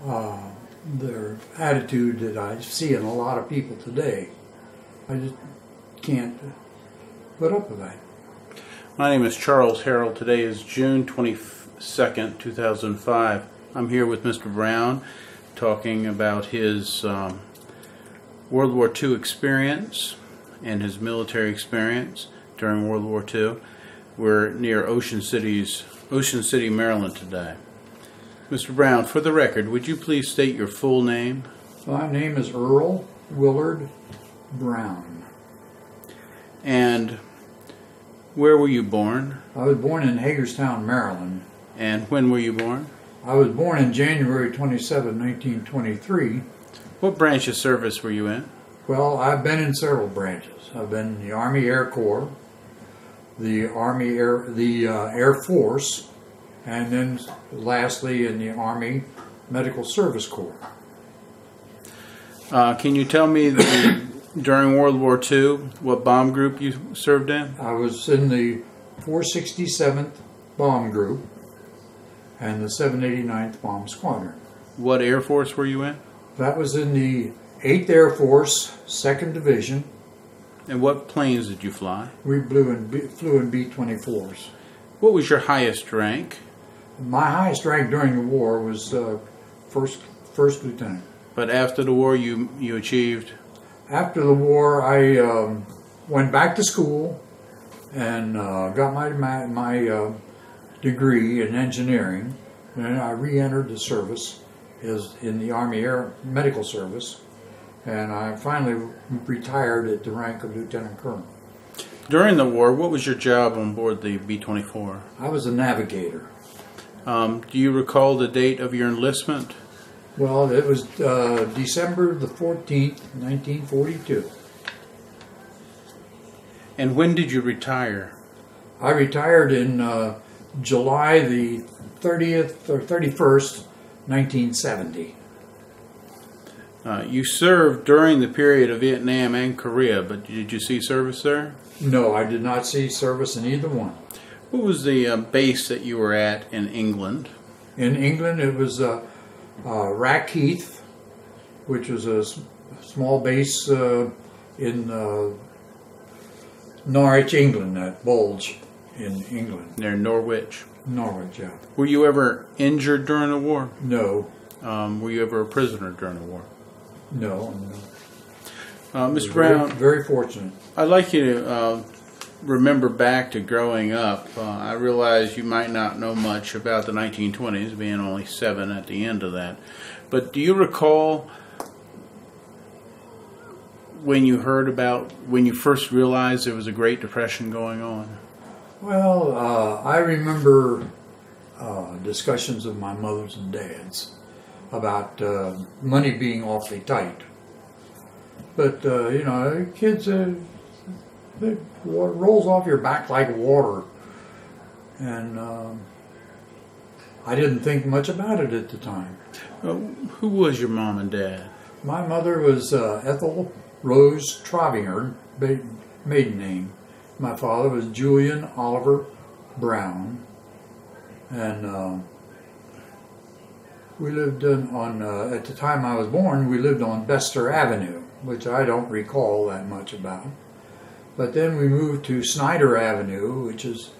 their attitude that I see in a lot of people today. I just can't put up with that. My name is Charles Harrell. Today is June 22nd, 2005. I'm here with Mr. Brown talking about his World War II experience and his military experience during World War II. We're near Ocean City, Maryland today. Mr. Brown, for the record, would you please state your full name? My name is Earle Willard Brown. And where were you born? I was born in Hagerstown, Maryland. And when were you born? I was born in January 27, 1923. What branch of service were you in? Well, I've been in several branches. I've been in the Army Air Corps, the Air Force, and then lastly in the Army Medical Service Corps. Can you tell me during World War II what bomb group you served in? I was in the 467th Bomb Group and the 789th Bomb Squadron. What Air Force were you in? That was in the 8th Air Force, 2nd Division. And what planes did you fly? We flew in B-24s. What was your highest rank? My highest rank during the war was first lieutenant. But after the war you achieved? After the war I went back to school and got my degree in engineering, and I re-entered the service in the Army Air Medical Service, and I finally retired at the rank of Lieutenant Colonel. During the war, what was your job on board the B-24? I was a navigator. Do you recall the date of your enlistment? Well, it was December the 14th, 1942. And when did you retire? I retired in July the 30th or 31st, 1970. You served during the period of Vietnam and Korea, but did you see service there? No, I did not see service in either one. What was the base that you were at in England? In England, it was Rackheath, which was a small base in Norwich, England, that bulge in England. Near Norwich? Norwich, yeah. Were you ever injured during the war? No. Were you ever a prisoner during the war? No. Mr. Brown, very fortunate. I'd like you to remember back to growing up. I realize you might not know much about the 1920s, being only 7 at the end of that. But do you recall when you first realized there was a Great Depression going on? Well, I remember discussions of my mother's and dad's about money being awfully tight. But, you know, kids, it rolls off your back like water. And I didn't think much about it at the time. Who was your mom and dad? My mother was Ethel Rose Trovinger, maiden name. My father was Julian Oliver Brown. And we lived at the time I was born, we lived on Bester Avenue, which I don't recall that much about. But then we moved to Snyder Avenue, which is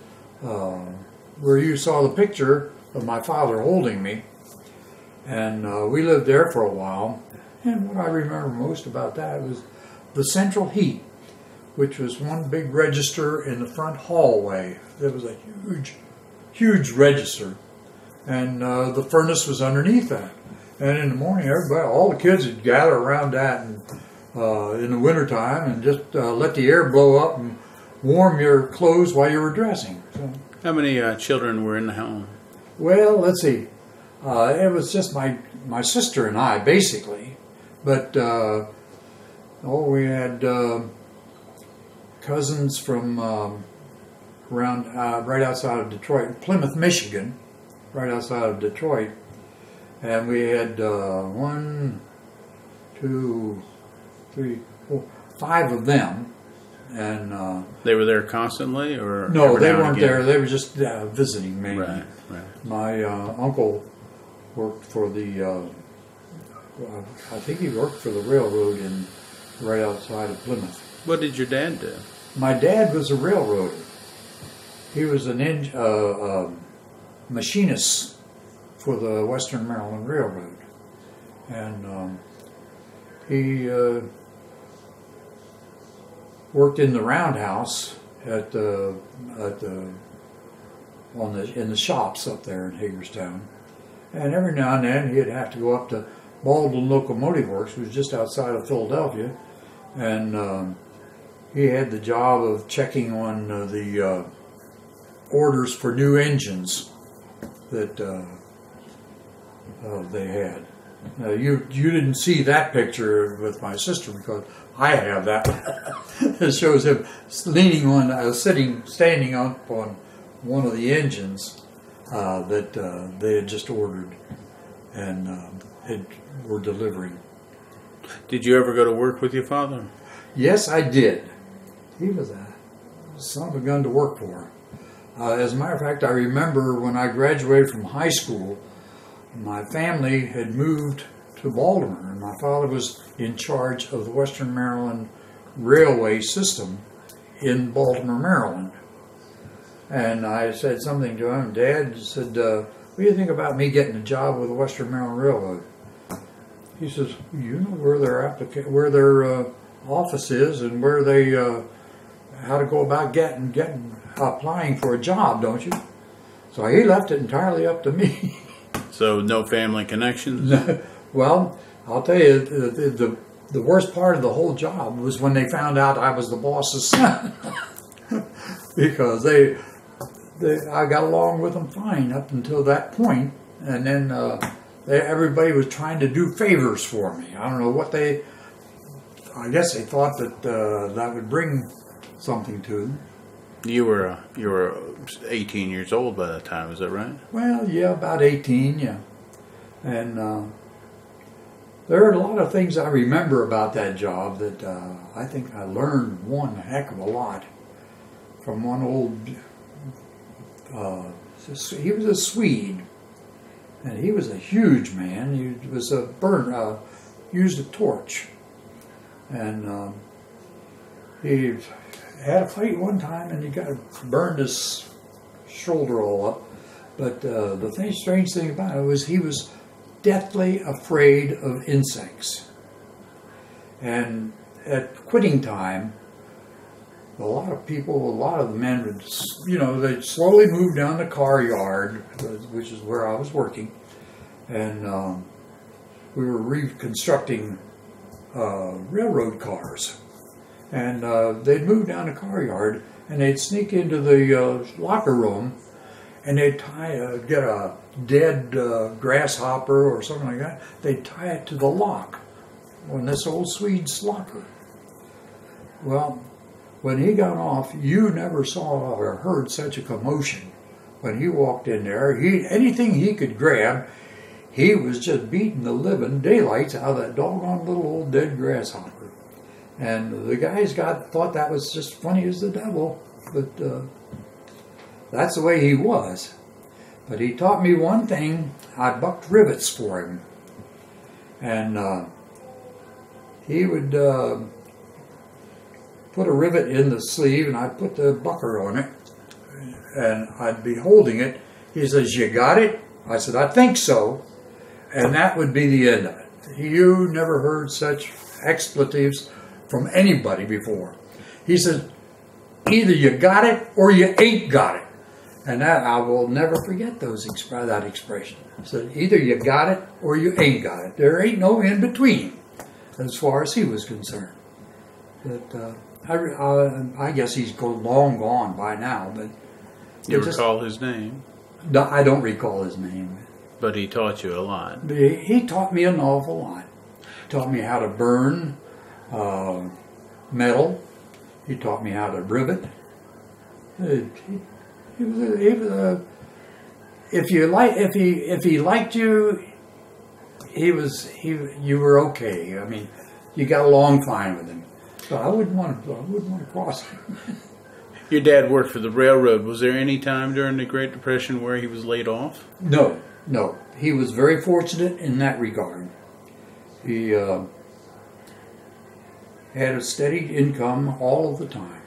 where you saw the picture of my father holding me. And we lived there for a while. And what I remember most about that was the central heat, which was one big register in the front hallway. There was a huge register. And the furnace was underneath that. And in the morning, all the kids would gather around that in the wintertime and just let the air blow up and warm your clothes while you were dressing. So, how many children were in the home? Well, let's see. It was just my sister and I, basically. But we had cousins from around right outside of Detroit, Plymouth, Michigan, right outside of Detroit. And we had 1, 2, 3, 4, 5 of them. And they were there constantly, or no, they weren't there. They were just visiting mainly. Right. My uncle worked for the I think he worked for the railroad right outside of Plymouth. What did your dad do? My dad was a railroader. He was a machinist for the Western Maryland Railroad, and he worked in the roundhouse in the shops up there in Hagerstown. And every now and then he'd have to go up to Baldwin Locomotive Works, which was just outside of Philadelphia, and he had the job of checking on the orders for new engines that they had. You didn't see that picture with my sister because I have that. It shows him standing up on one of the engines that they had just ordered and were delivering. Did you ever go to work with your father? Yes, I did. He was a son of a gun to work for. As a matter of fact, I remember when I graduated from high school, my family had moved to Baltimore, and my father was in charge of the Western Maryland railway system in Baltimore, Maryland. And I said something to him. Dad said, what do you think about me getting a job with the Western Maryland Railroad? He says, you know where their office is and where they how to go about applying for a job, don't you? So he left it entirely up to me. So no family connections? Well, I'll tell you, the worst part of the whole job was when they found out I was the boss's son. Because I got along with them fine up until that point, and then everybody was trying to do favors for me. I don't know what I guess they thought that that would bring something to them. You were 18 years old by that time, is that right? Well, yeah, about 18, yeah. And there are a lot of things I remember about that job that I think I learned one heck of a lot from one old. He was a Swede, and he was a huge man. He was used a torch, and he had a fight one time, and he burned his shoulder all up. But the strange thing about it was he was deathly afraid of insects. And at quitting time, a lot of the men would, they'd slowly move down the car yard, which is where I was working, and we were reconstructing railroad cars. And they'd move down the car yard, and they'd sneak into the locker room, and they'd get a dead grasshopper or something like that. They'd tie it to the lock on this old Swede's locker. Well, when he got off, you never saw or heard such a commotion. When he walked in there, anything he could grab, he was just beating the living daylights out of that doggone little old dead grasshopper. And the guys thought that was just funny as the devil, but that's the way he was. But he taught me one thing. I bucked rivets for him. And he would put a rivet in the sleeve, and I'd put the bucker on it, and I'd be holding it. He says, "You got it?" I said, "I think so." And that would be the end of it. You never heard such expletives from anybody before. He said, "Either you got it or you ain't got it." And that, I will never forget that expression. He said, "Either you got it or you ain't got it. There ain't no in between," as far as he was concerned. But I guess he's long gone by now. But you recall his name? No, I don't recall his name. But he taught you a lot. He taught me an awful lot. He taught me how to burn metal. He taught me how to rivet. He was if he liked you, you were okay. I mean, you got along fine with him. So I wouldn't want to cross him. Your dad worked for the railroad. Was there any time during the Great Depression where he was laid off? No. He was very fortunate in that regard. He had a steady income all of the time.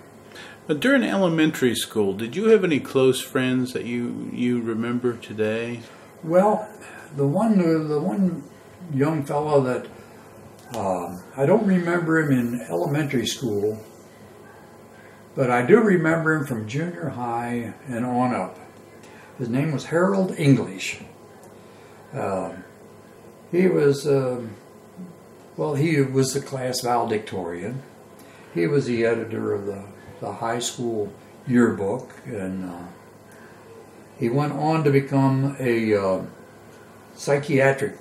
But during elementary school, did you have any close friends that you remember today? Well, the one young fellow that I don't remember him in elementary school, but I do remember him from junior high and on up. His name was Harrell English. He was he was the class valedictorian. He was the editor of the high school yearbook, and he went on to become a psychiatrist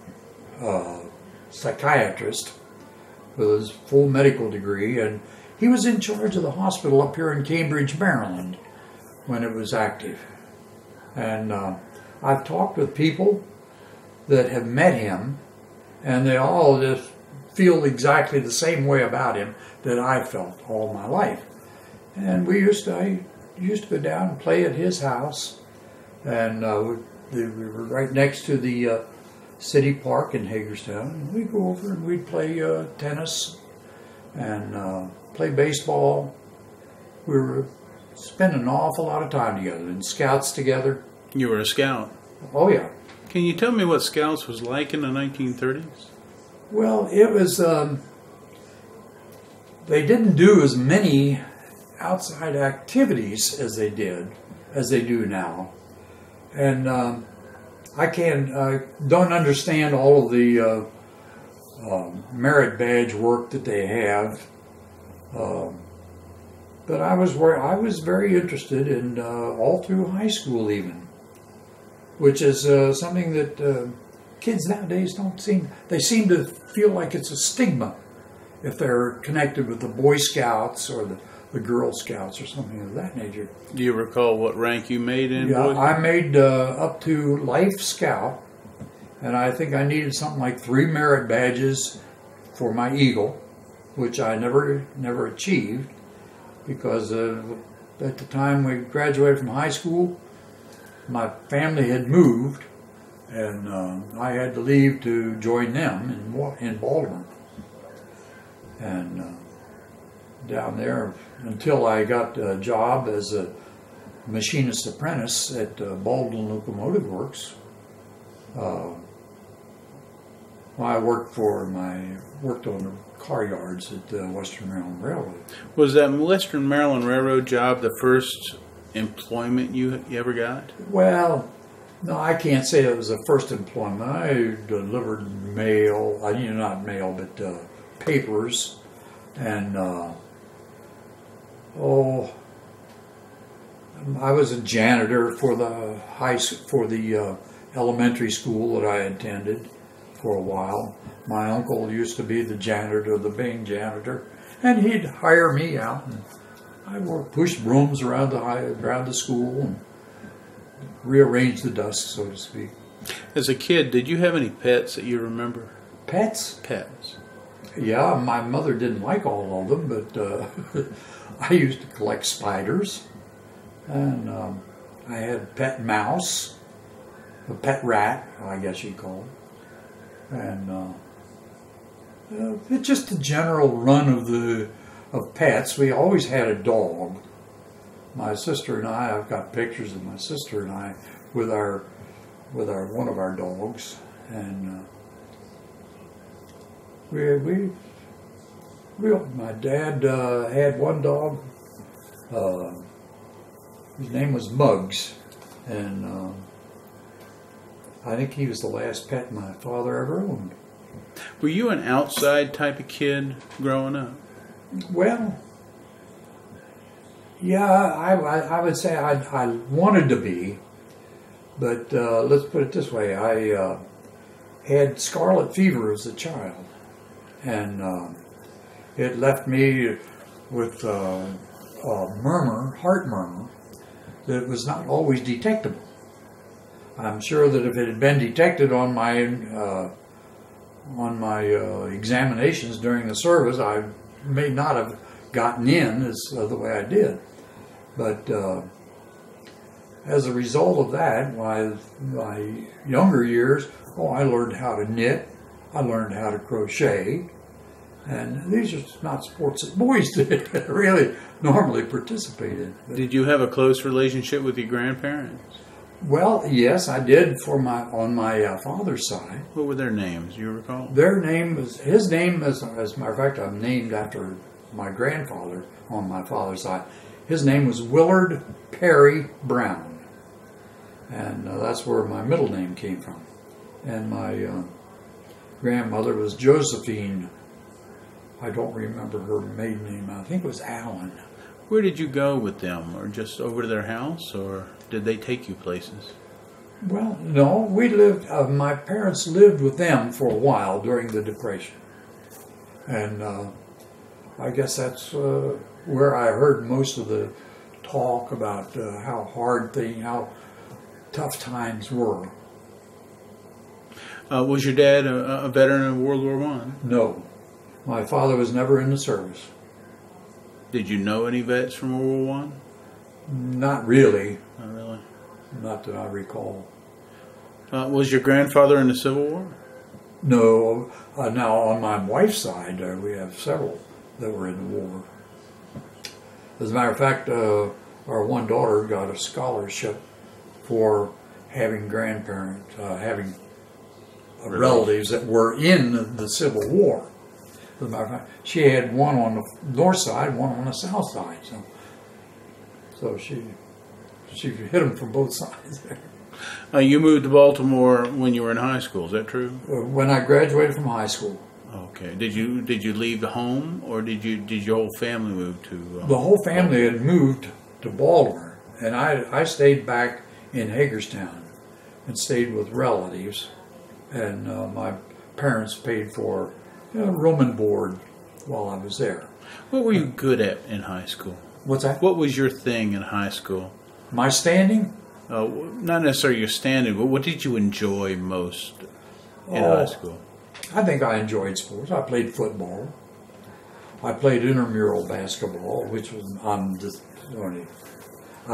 with his full medical degree, and he was in charge of the hospital up here in Cambridge, Maryland, when it was active. And I've talked with people that have met him, and they all just feel exactly the same way about him that I felt all my life. And I used to go down and play at his house, and we were right next to the city park in Hagerstown. And we'd go over and we'd play tennis and play baseball. We were spending an awful lot of time together, and scouts together. You were a scout. Oh yeah. Can you tell me what scouts was like in the 1930s? Well, it was. They didn't do as many outside activities as they do now, and I don't understand all of the merit badge work that they have, but I was very interested in all through high school even, which is something that kids nowadays they seem to feel like it's a stigma if they're connected with the Boy Scouts or the Girl Scouts or something of that nature. Do you recall what rank you made in? Yeah, I made up to Life Scout, and I think I needed something like 3 merit badges for my Eagle, which I never achieved, because at the time we graduated from high school, my family had moved, and I had to leave to join them in Baltimore. And down there until I got a job as a machinist apprentice at Baldwin Locomotive Works. I worked on the car yards at the Western Maryland Railroad. Was that Western Maryland Railroad job the first employment you ever got? Well, no, I can't say it was the first employment. I delivered mail, not mail, but papers, and I was a janitor for the elementary school that I attended for a while. My uncle used to be the janitor, the main janitor, and he'd hire me out, and I pushed brooms around the school and rearranged the dust, so to speak. As a kid, did you have any pets that you remember? Pets? Pets. Yeah, my mother didn't like all of them, but I used to collect spiders, and I had a pet mouse, a pet rat, I guess you'd call it, and it's just the general run of pets. We always had a dog. My sister and I've got pictures of my sister and I with one of our dogs, and my dad had one dog. His name was Muggs, and I think he was the last pet my father ever owned. Were you an outside type of kid growing up? Well, yeah, I would say I wanted to be, but let's put it this way. I had scarlet fever as a child, and it left me with a heart murmur, that was not always detectable. I'm sure that if it had been detected on my examinations during the service, I may not have gotten in as the way I did. But as a result of that, my younger years, I learned how to knit. I learned how to crochet. And these are not sports that boys really normally participate in. Did you have a close relationship with your grandparents? Well, yes, I did on my father's side. What were their names? Do you recall? His name is, as a matter of fact, I'm named after my grandfather on my father's side. His name was Willard Perry Brown. And that's where my middle name came from. And my grandmother was Josephine. I don't remember her maiden name. I think it was Allen. Where did you go with them? Or just over to their house? Or did they take you places? Well, no. We lived, my parents lived with them for a while during the Depression. And I guess that's where I heard most of the talk about how tough times were. Was your dad a veteran of World War I? No. My father was never in the service. Did you know any vets from World War I? Not really. Not really? Not that I recall. Was your grandfather in the Civil War? No. Now, on my wife's side, we have several that were in the war. As a matter of fact, our one daughter got a scholarship for having grandparents, having relatives that were in the Civil War. As a matter of fact, she had one on the north side, one on the south side. So she hit them from both sides there. You moved to Baltimore when you were in high school. Is that true? When I graduated from high school. Okay. Did you leave the home, or did your whole family move to? The whole family had moved to Baltimore, and I stayed back in Hagerstown and stayed with relatives, and my parents paid for room and board while I was there. What were you good at in high school? What's that? What was your thing in high school? My standing? Not necessarily your standing, but what did you enjoy most in high school? I think I enjoyed sports. I played football. I played intramural basketball, which was I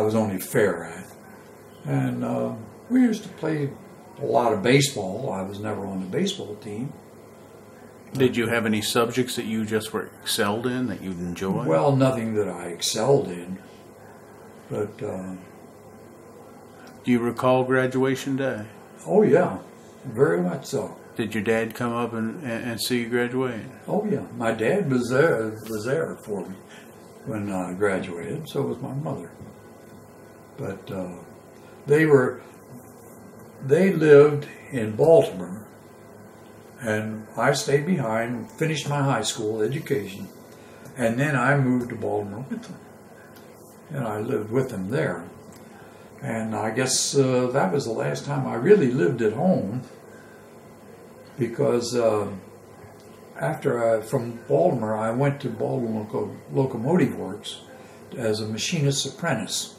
was only fair at. And we used to play a lot of baseball. I was never on the baseball team. Did you have any subjects that you just were excelled in, that you'd enjoy? Well, nothing that I excelled in. But, do you recall graduation day? Oh, yeah. Very much so. Did your dad come up and see you graduate? Oh, yeah. My dad was there for me when I graduated. So was my mother. But they lived in Baltimore. And I stayed behind, finished my high school education, and then I moved to Baltimore with them. And I lived with them there. And I guess that was the last time I really lived at home, because from Baltimore, I went to Baltimore Locomotive Works as a machinist apprentice.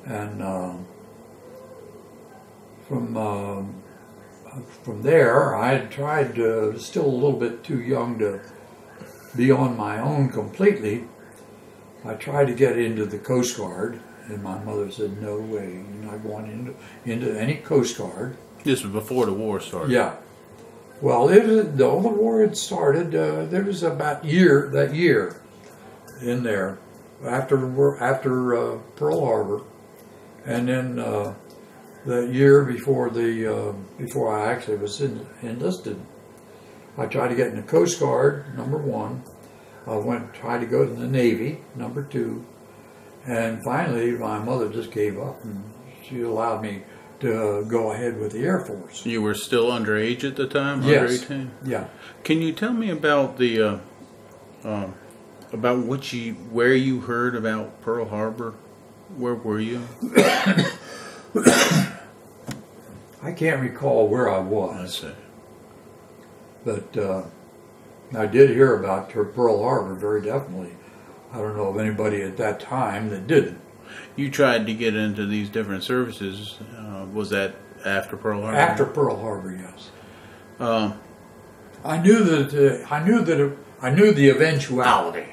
And from there, I had tried still a little bit too young to be on my own completely. I tried to get into the Coast Guard, and my mother said, "No way, you're not going into any Coast Guard." This was before the war started. Yeah. Well, the war had started. There was about that year in there after Pearl Harbor, and then. That year before I actually was enlisted, I tried to get in the Coast Guard, number one. I tried to go to the Navy, number two, and finally my mother just gave up, and she allowed me to go ahead with the Air Force. You were still underage at the time, yes. Under 18? Yeah. Can you tell me about the about where you heard about Pearl Harbor? Where were you? I can't recall where I was. I see. But I did hear about Pearl Harbor, very definitely. I don't know of anybody at that time that didn't. You tried to get into these different services. Was that after Pearl Harbor? After Pearl Harbor, yes. I knew the eventuality,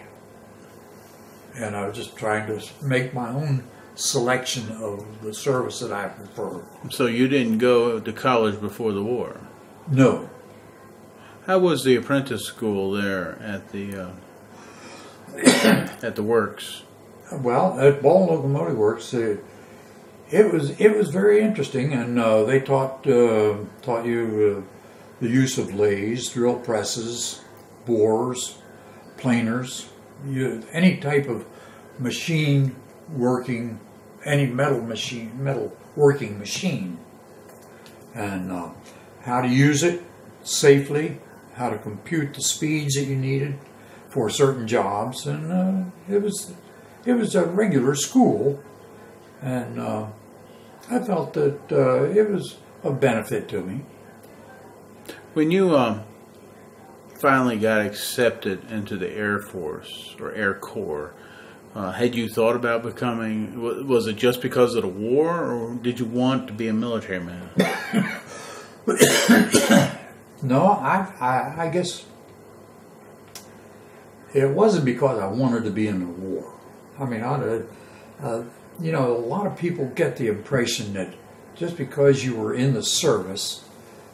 and I was just trying to make my own selection of the service that I prefer. So you didn't go to college before the war? No. How was the apprentice school there at the works? Well, at Ball Locomotive Works, it was very interesting, and they taught you the use of lathes, drill presses, bores, planers, any type of machine working, any metal working machine, and how to use it safely, how to compute the speeds that you needed for certain jobs, and it was a regular school, and I felt that it was a benefit to me. When you finally got accepted into the Air Force or Air Corps, had you thought about becoming, was it just because of the war, or did you want to be a military man? No, I guess it wasn't because I wanted to be in the war. I mean, a lot of people get the impression that just because you were in the service,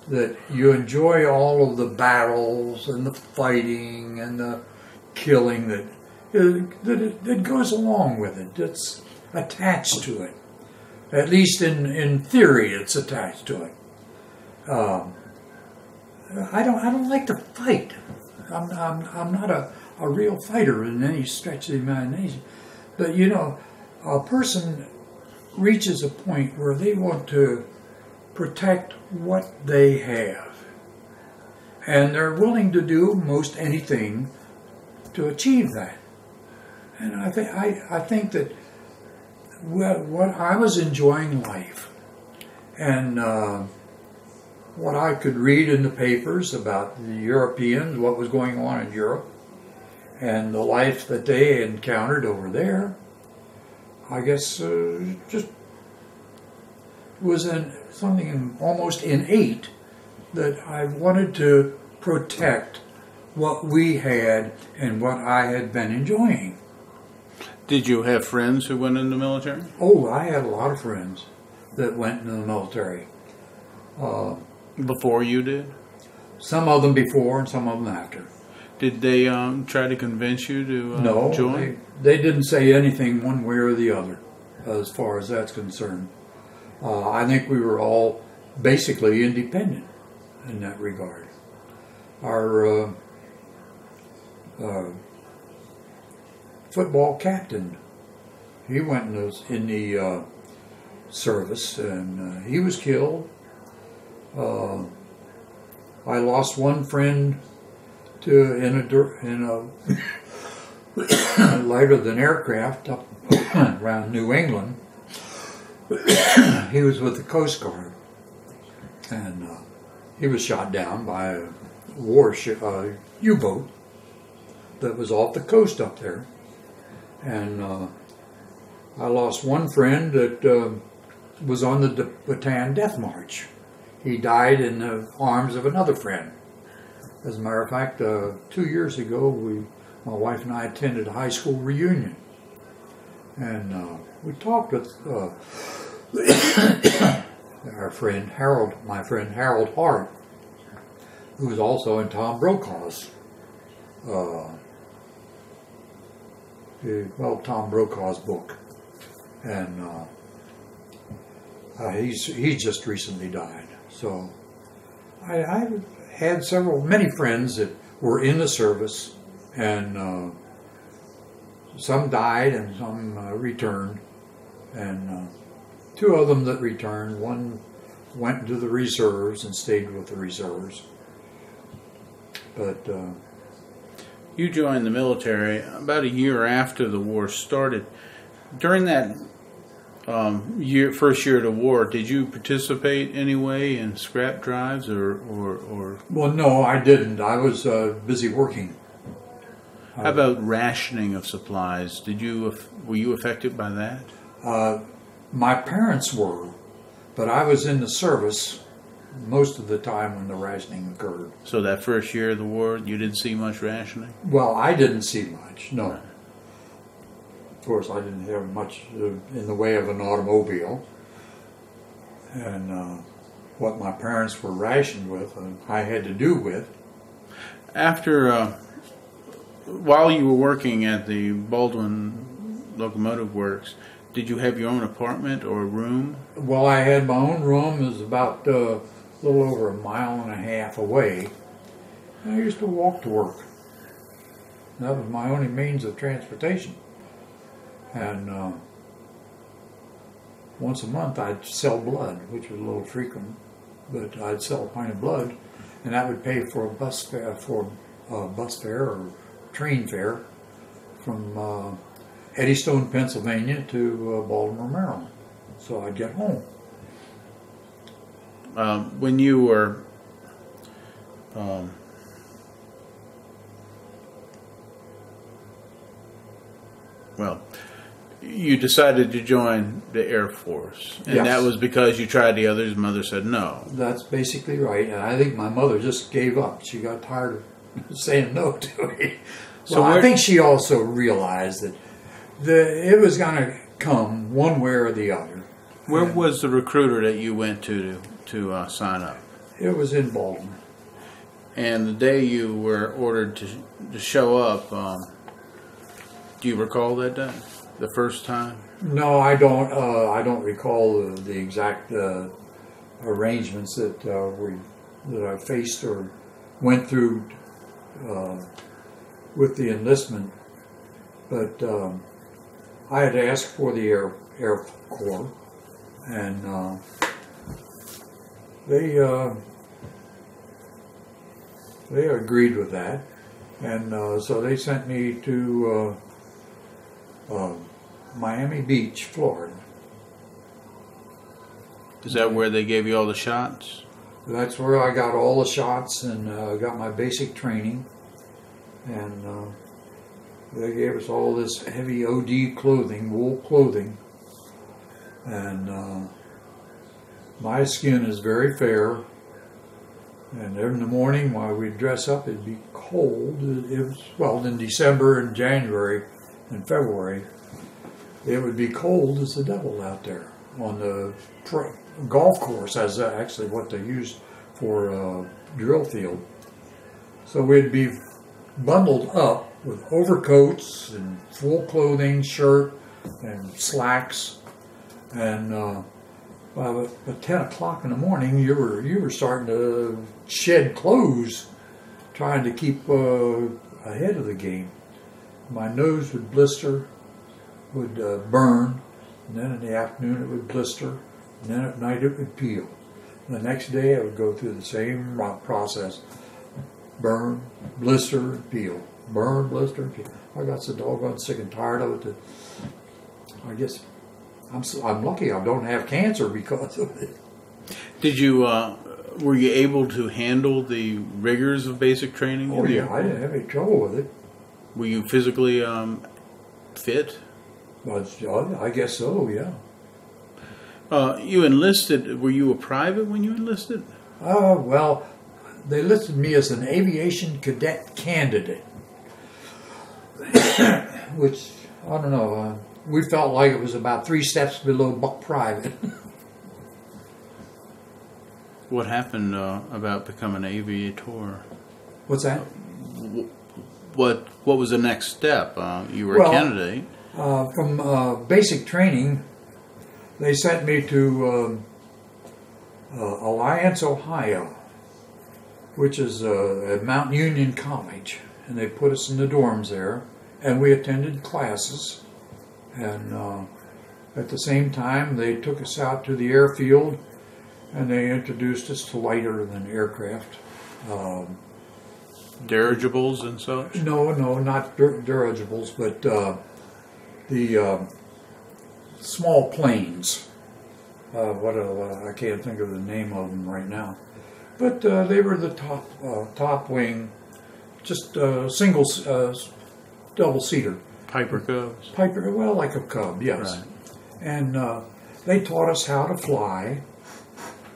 that you enjoy all of the battles and the fighting and the killing that goes along with it. It's attached to it. At least in theory, it's attached to it. I don't like to fight. I'm not a real fighter in any stretch of the imagination. But a person reaches a point where they want to protect what they have, and they're willing to do most anything to achieve that. And I think that what I was enjoying life, and what I could read in the papers about the Europeans, what was going on in Europe, and the life that they encountered over there, I guess just was something almost innate that I wanted to protect what we had and what I had been enjoying. Did you have friends who went in the military? Oh, I had a lot of friends that went into the military. Before you did? Some of them before and some of them after. Did they try to convince you to join? No, they didn't say anything one way or the other as far as that's concerned. I think we were all basically independent in that regard. Our football captain, he went in the service, and he was killed. I lost one friend in a lighter than aircraft up around New England. He was with the Coast Guard, and he was shot down by a warship, U-boat that was off the coast up there. And I lost one friend that was on the Bataan Death March. He died in the arms of another friend. As a matter of fact, 2 years ago, my wife and I attended a high school reunion, and we talked with our friend Harold, my friend Harold Hart, who was also in Tom Brokaw's, Tom Brokaw's book, and he just recently died. So I had many friends that were in the service, and some died and some returned, and two of them that returned, one went into the reserves and stayed with the reserves. But you joined the military about a year after the war started. During that first year of the war, did you participate anyway in scrap drives or? Well, no, I didn't. I was busy working. How about rationing of supplies? Were you affected by that? My parents were, but I was in the service most of the time when the rationing occurred. So that first year of the war, you didn't see much rationing? Well, I didn't see much, no. Right. Of course, I didn't have much in the way of an automobile. And what my parents were rationed with, I had to do with. After, while you were working at the Baldwin Locomotive Works, did you have your own apartment or room? Well, I had my own room. It was about a little over a mile and a half away. And I used to walk to work. That was my only means of transportation. And once a month I'd sell blood, which was a little frequent, but I'd sell a pint of blood, and that would pay for a bus fare, or train fare from Eddystone, Pennsylvania to Baltimore, Maryland. So I'd get home. When you were well, you decided to join the Air Force, and Yes. that was because you tried the others. Mother said no. That's basically right. And I think my mother just gave up. She got tired of saying no to me. So Well, I think she also realized that it was going to come one way or the other. Where And was the recruiter that you went to sign up? it was in Baltimore. And the day you were ordered to show up, do you recall that day, the first time? No, I don't. I don't recall the exact arrangements that I faced or went through with the enlistment. But I had asked for the Air Corps, and they agreed with that, and so they sent me to Miami Beach, Florida. Is that where they gave you all the shots? That's where I got all the shots and got my basic training, and they gave us all this heavy OD clothing, wool clothing, and my skin is very fair. And in the morning while we'd dress up, it'd be cold. It was, well, in December and January and February, it would be cold as the devil out there on the golf course. That's actually what they used for drill field. So we'd be bundled up with overcoats and full clothing, shirt and slacks, and by about 10 o'clock in the morning, you were starting to shed clothes, trying to keep ahead of the game. My nose would blister, would burn, and then in the afternoon it would blister, and then at night it would peel. And the next day I would go through the same process: burn, blister, and peel. Burn, blister, and peel. I got so doggone sick and tired of it that I guess I'm lucky I don't have cancer because of it. Did you, were you able to handle the rigors of basic training? Oh yeah, I didn't have any trouble with it. Were you physically fit? But I guess so, yeah. You enlisted, were you a private when you enlisted? Well, they listed me as an aviation cadet candidate, which, I don't know, we felt like it was about 3 steps below buck private. What happened about becoming an aviator? What's that? What was the next step? You were a candidate. From basic training, they sent me to Alliance, Ohio, which is at Mount Union College, and they put us in the dorms there, and we attended classes. And at the same time, they took us out to the airfield, and they introduced us to lighter than aircraft. Dirigibles and such? No, not dirigibles, but the small planes. I can't think of the name of them right now. But they were the top wing, just single, double-seater. Piper Cubs? Piper, well, like a Cub, yes. Right. And they taught us how to fly,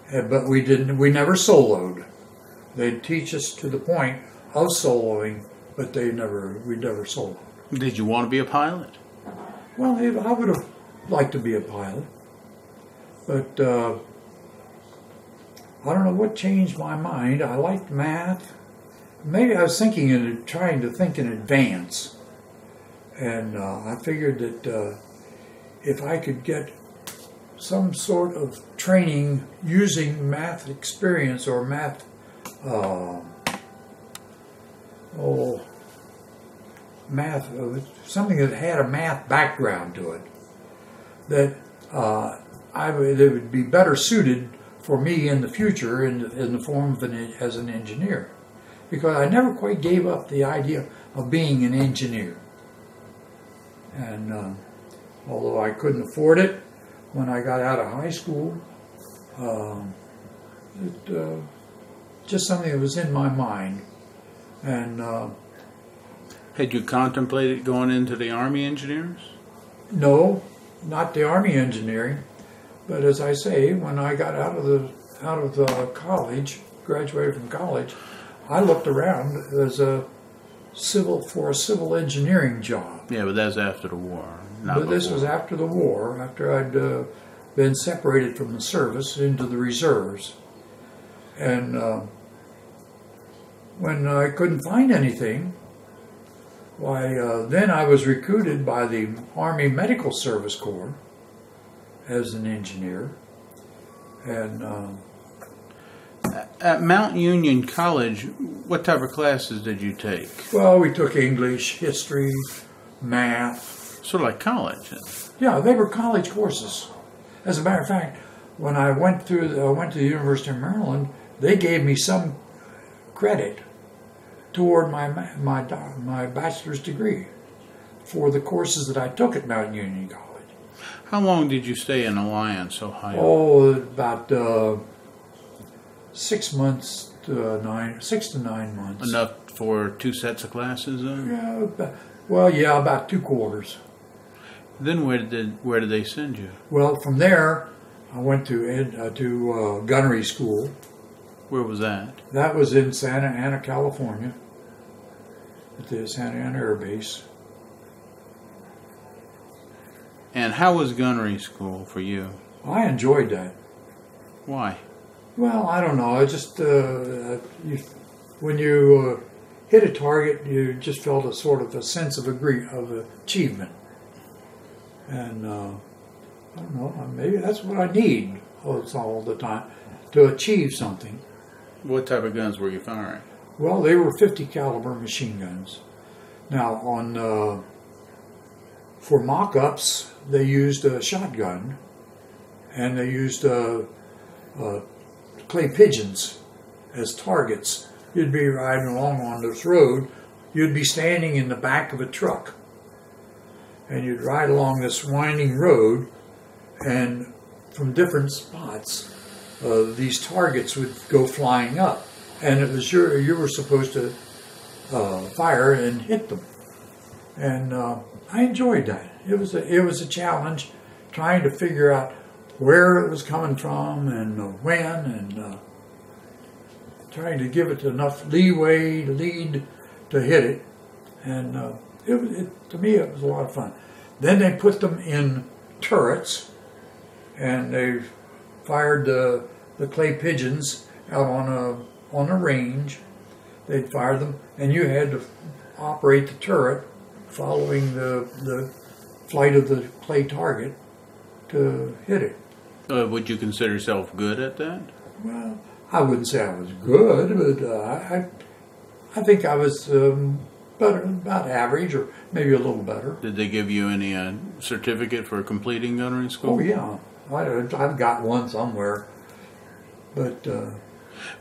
but we never soloed. They'd teach us to the point of soloing, but we never soloed. Did you want to be a pilot? Well, I would have liked to be a pilot, but I don't know what changed my mind. I liked math, maybe I was trying to think in advance. And I figured that if I could get some sort of training using math experience or math, something that had a math background to it, that it would be better suited for me in the future in the form of as an engineer, because I never quite gave up the idea of being an engineer. And although I couldn't afford it when I got out of high school, just something that was in my mind. And had you contemplated going into the Army engineers? No, not the Army engineering. But as I say, when I got out of college, graduated from college, I looked around as for a civil engineering job. Yeah, but that's after the war. But this was after the war, after I'd been separated from the service into the reserves. And when I couldn't find anything, then I was recruited by the Army Medical Service Corps as an engineer. And at Mount Union College, what type of classes did you take? Well, we took English, history, math. Sort of like college. Yeah, they were college courses. As a matter of fact, when I went to the University of Maryland, they gave me some credit toward my bachelor's degree for the courses that I took at Mount Union College. How long did you stay in Alliance, Ohio? Oh, about 6 months to 6 to 9 months. Enough for 2 sets of classes, then? Yeah, about 2 quarters. Then where did they send you? Well, from there, I went to gunnery school. Where was that? That was in Santa Ana, California, at the Santa Ana Air Base. And how was gunnery school for you? I enjoyed that. Why? Well, I don't know. I just when you hit a target, you just felt a sort of a sense of achievement. And I don't know, maybe that's what I need all the time, to achieve something. What type of guns were you firing? Well, they were 50 caliber machine guns. Now, for mock-ups, they used a shotgun, and they used clay pigeons as targets. You'd be riding along on this road, you'd be standing in the back of a truck, and you'd ride along this winding road, and from different spots, these targets would go flying up, and it was you were supposed to fire and hit them. And I enjoyed that. It was a challenge, trying to figure out where it was coming from and when, and trying to give it enough leeway to hit it. And to me, it was a lot of fun. Then they put them in turrets, and they fired the clay pigeons out on a range. They'd fire them, and you had to operate the turret following the flight of the clay target to hit it. Would you consider yourself good at that? Well, I wouldn't say I was good, but I think I was better, about average, or maybe a little better. Did they give you any certificate for completing gunnery school? Oh yeah, I've got one somewhere, but.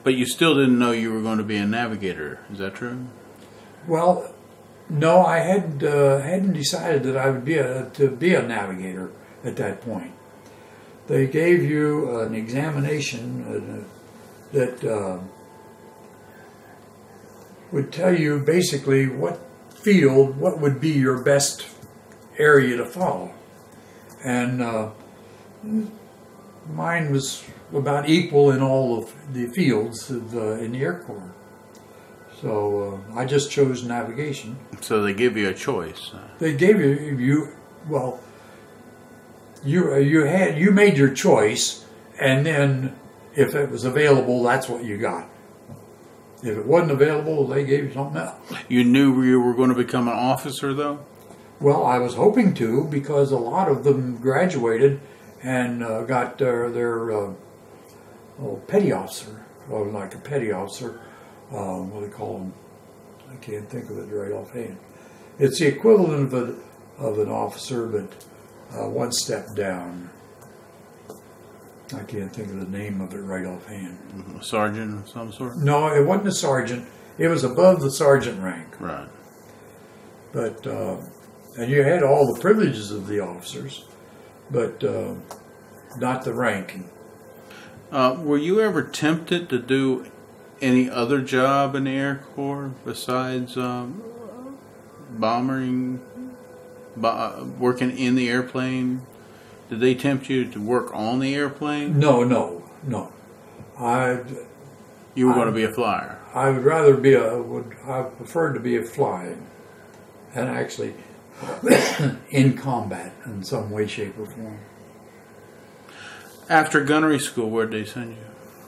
But you still didn't know you were going to be a navigator. Is that true? Well, no, I hadn't decided that I would be a navigator at that point. They gave you an examination that would tell you basically what would be your best area to follow. And mine was about equal in all of the fields in the Air Corps. So I just chose navigation. So they give you a choice. They gave you made your choice, and then if it was available, that's what you got. If it wasn't available, they gave you something else. You knew you were going to become an officer, though? Well, I was hoping to, because a lot of them graduated and got their petty officer, or like a petty officer. What do they call them? I can't think of it right offhand. It's the equivalent of an officer, but one step down. I can't think of the name of it right offhand. A sergeant of some sort? No, it wasn't a sergeant. It was above the sergeant rank. Right. But and you had all the privileges of the officers, but not the ranking. Were you ever tempted to do any other job in the Air Corps besides bombing, working in the airplane? Did they tempt you to work on the airplane? No. You were going to be a flyer. I would rather I preferred to be a fly, and actually in combat in some way, shape, or form. After gunnery school, where did they send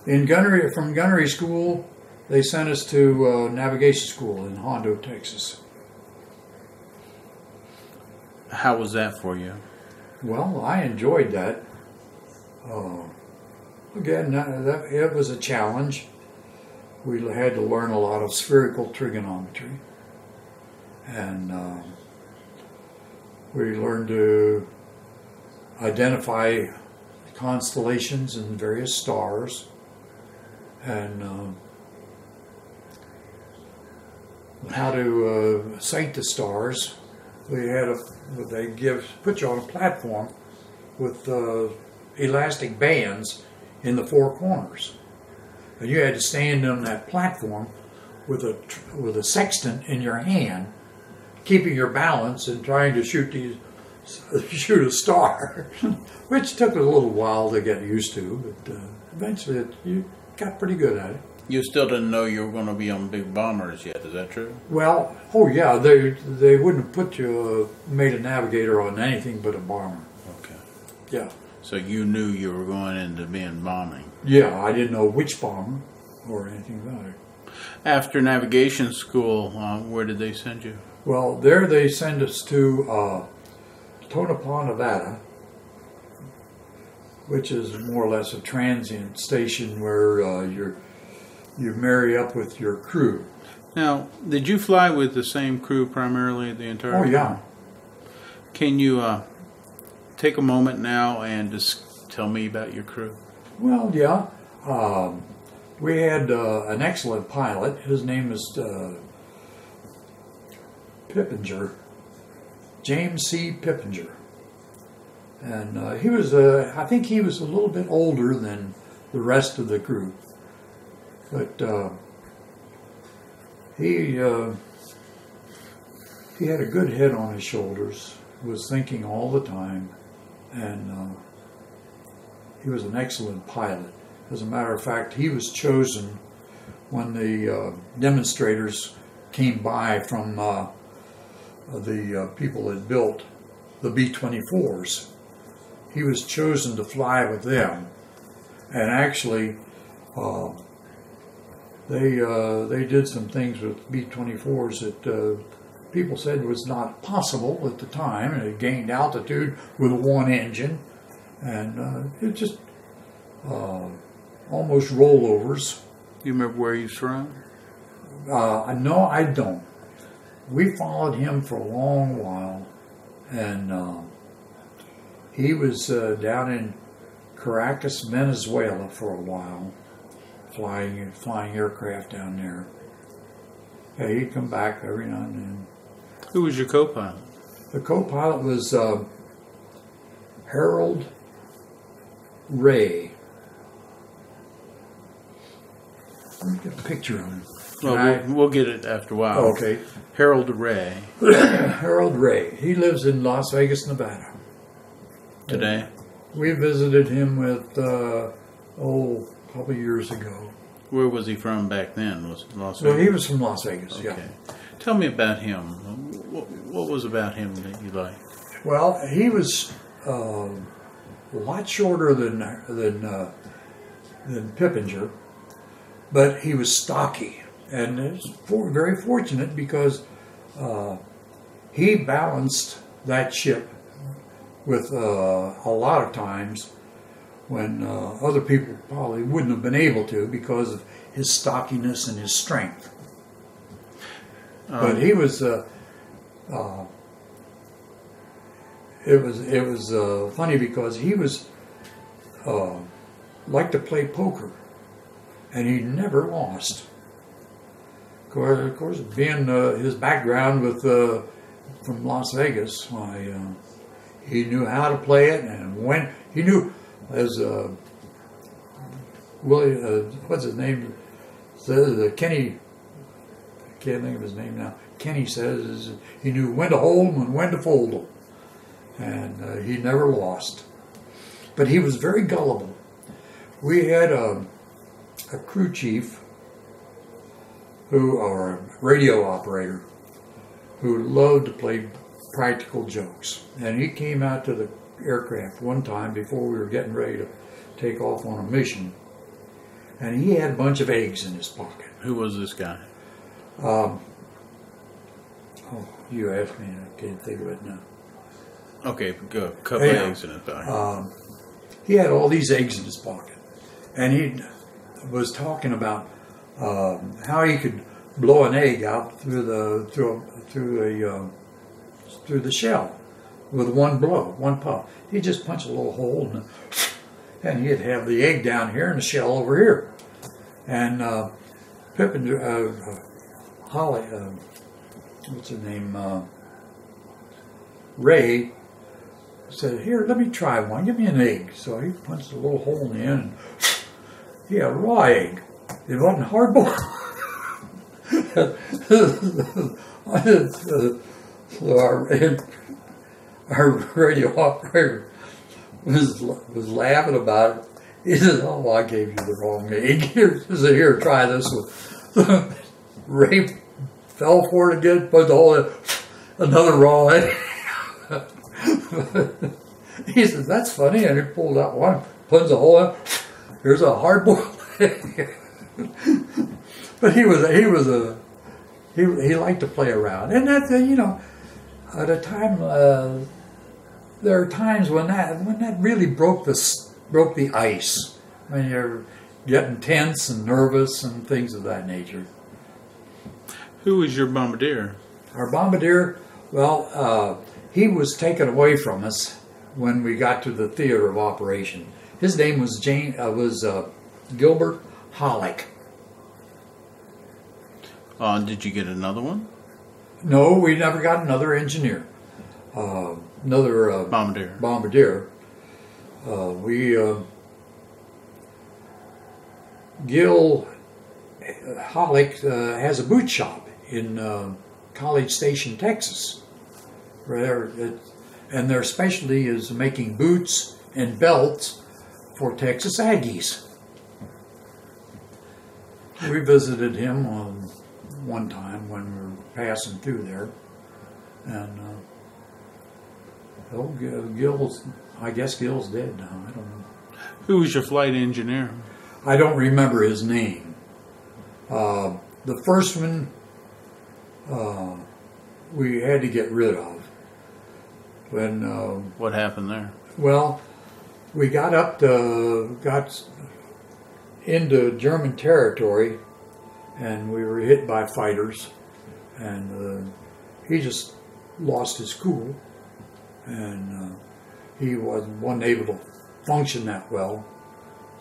you? From gunnery school, they sent us to navigation school in Hondo, Texas. How was that for you? Well, I enjoyed that. Again, it was a challenge. We had to learn a lot of spherical trigonometry, and we learned to identify constellations and various stars, and how to sight the stars. They put you on a platform with elastic bands in the four corners, and you had to stand on that platform with a sextant in your hand, keeping your balance and trying to shoot a star, which took a little while to get used to, but eventually you got pretty good at it. You still didn't know you were going to be on big bombers yet, is that true? Well, oh yeah, they wouldn't put you made a navigator on anything but a bomber. Okay. Yeah. So you knew you were going into being bombing. Yeah, I didn't know which bomber or anything about it. After navigation school, where did they send you? Well, there they send us to Tonopah, Nevada, which is more or less a transient station where you marry up with your crew. Now, did you fly with the same crew primarily the entire time? Oh, yeah. Can you take a moment now and just tell me about your crew? Well, yeah. We had an excellent pilot. His name is Pippinger, James C. Pippinger. And he was, I think he was a little bit older than the rest of the group. But he had a good head on his shoulders, was thinking all the time, and he was an excellent pilot. As a matter of fact, he was chosen when the demonstrators came by from the people that built the B-24s. He was chosen to fly with them, and actually they did some things with B-24s that people said was not possible at the time, and it gained altitude with one engine, and it just almost rollovers. You remember where he's from? No, I don't. We followed him for a long while, and he was down in Caracas, Venezuela for a while, flying aircraft down there. Yeah, he'd come back every now and then. Who was your co-pilot? The co-pilot was Harrell Ray. Let me get a picture of him. Well, we'll get it after a while. Okay. Harold Ray. Harrell Ray. He lives in Las Vegas, Nevada. Today? We visited him with, a couple years ago. Where was he from back then? Was it Las Vegas? Well, he was from Las Vegas, Okay. yeah. Tell me about him. What was about him that you liked? Well, he was a lot shorter than Pippinger, but he was stocky. And it's very fortunate because he balanced that ship with a lot of times when other people probably wouldn't have been able to because of his stockiness and his strength. But he was. It was funny because he was liked to play poker, and he never lost. Of course, being his background with from Las Vegas, why he knew how to play it, and when he knew, as Willie, what's his name? Says Kenny. I can't think of his name now. Kenny says he knew when to hold them and when to fold them, and he never lost. But he was very gullible. We had a crew chief, or a radio operator, who loved to play practical jokes. And he came out to the aircraft one time before we were getting ready to take off on a mission, and he had a bunch of eggs in his pocket. Who was this guy? Oh, you asked me, I can't think of it now. Okay, go. A couple of eggs in his pocket. He had all these eggs in his pocket, and he was talking about how he could blow an egg out through the shell with one blow, one puff. He'd just punch a little hole, and he'd have the egg down here and the shell over here. And Holly, what's her name? Ray said, "Here, let me try one. Give me an egg." So he punched a little hole in the end, and he had a raw egg. It wasn't hard boiled. So our radio operator was laughing about it. He said, "Oh, I gave you the wrong egg. Here, try this one." Ray fell for it again, put the hole in, another raw egg. He said, "That's funny," and he pulled out one, puts a hole in. Here's a hard-boiled egg. But he liked to play around, and that at a time there are times when that really broke the ice, when you're getting tense and nervous and things of that nature. Who was your bombardier? Our bombardier, well, he was taken away from us when we got to the theater of operation. His name was Gilbert Hollick. Did you get another one? No, we never got another engineer. Another bombardier. Gil Hollick has a boot shop in College Station, Texas. And their specialty is making boots and belts for Texas Aggies. We visited him one time when we were passing through there, and I guess Gil's dead now. I don't know. Who was your flight engineer? I don't remember his name. The first one we had to get rid of. What happened there? Well, we got into German territory, and we were hit by fighters, and he just lost his cool, and he wasn't able to function that well,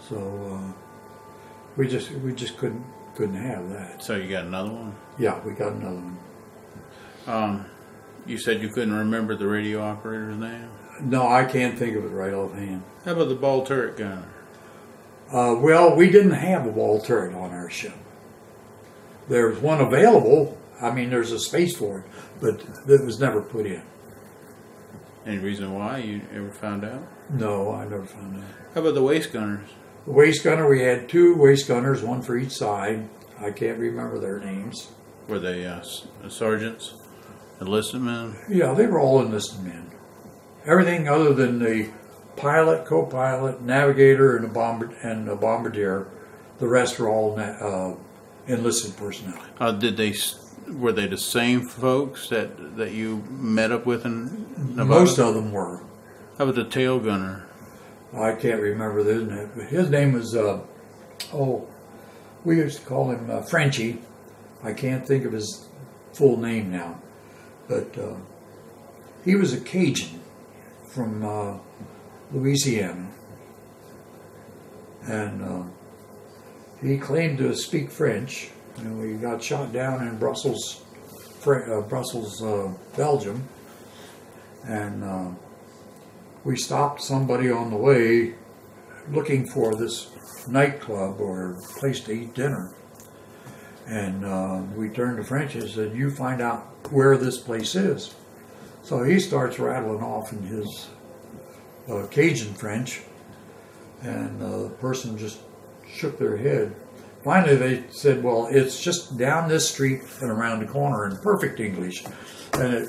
so we just couldn't have that. So you got another one? Yeah, we got another one. You said you couldn't remember the radio operator's name? No, I can't think of it right offhand. How about the ball turret gunner? Well, we didn't have a ball turret on our ship. There's one available. I mean, there's a space for it, but it was never put in. Any reason why? You ever found out? No, I never found out. How about the waist gunners? The waist gunner, we had two waist gunners, one for each side. I can't remember their names. Were they sergeants? Enlisted men? Yeah, they were all enlisted men. Everything other than the pilot, co-pilot, navigator, and a bombardier. The rest were all enlisted personnel. Were they the same folks that you met up with in Nevada? Most of them were. How about the tail gunner? I can't remember his name, but his name was, we used to call him Frenchie. I can't think of his full name now. But he was a Cajun from Louisiana. And he claimed to speak French. And he got shot down in Brussels, Belgium. And we stopped somebody on the way looking for this nightclub or place to eat dinner. And we turned to French and said, "You find out where this place is." So he starts rattling off in his Cajun French, and the person just shook their head. Finally, they said, "Well, it's just down this street and around the corner," in perfect English. And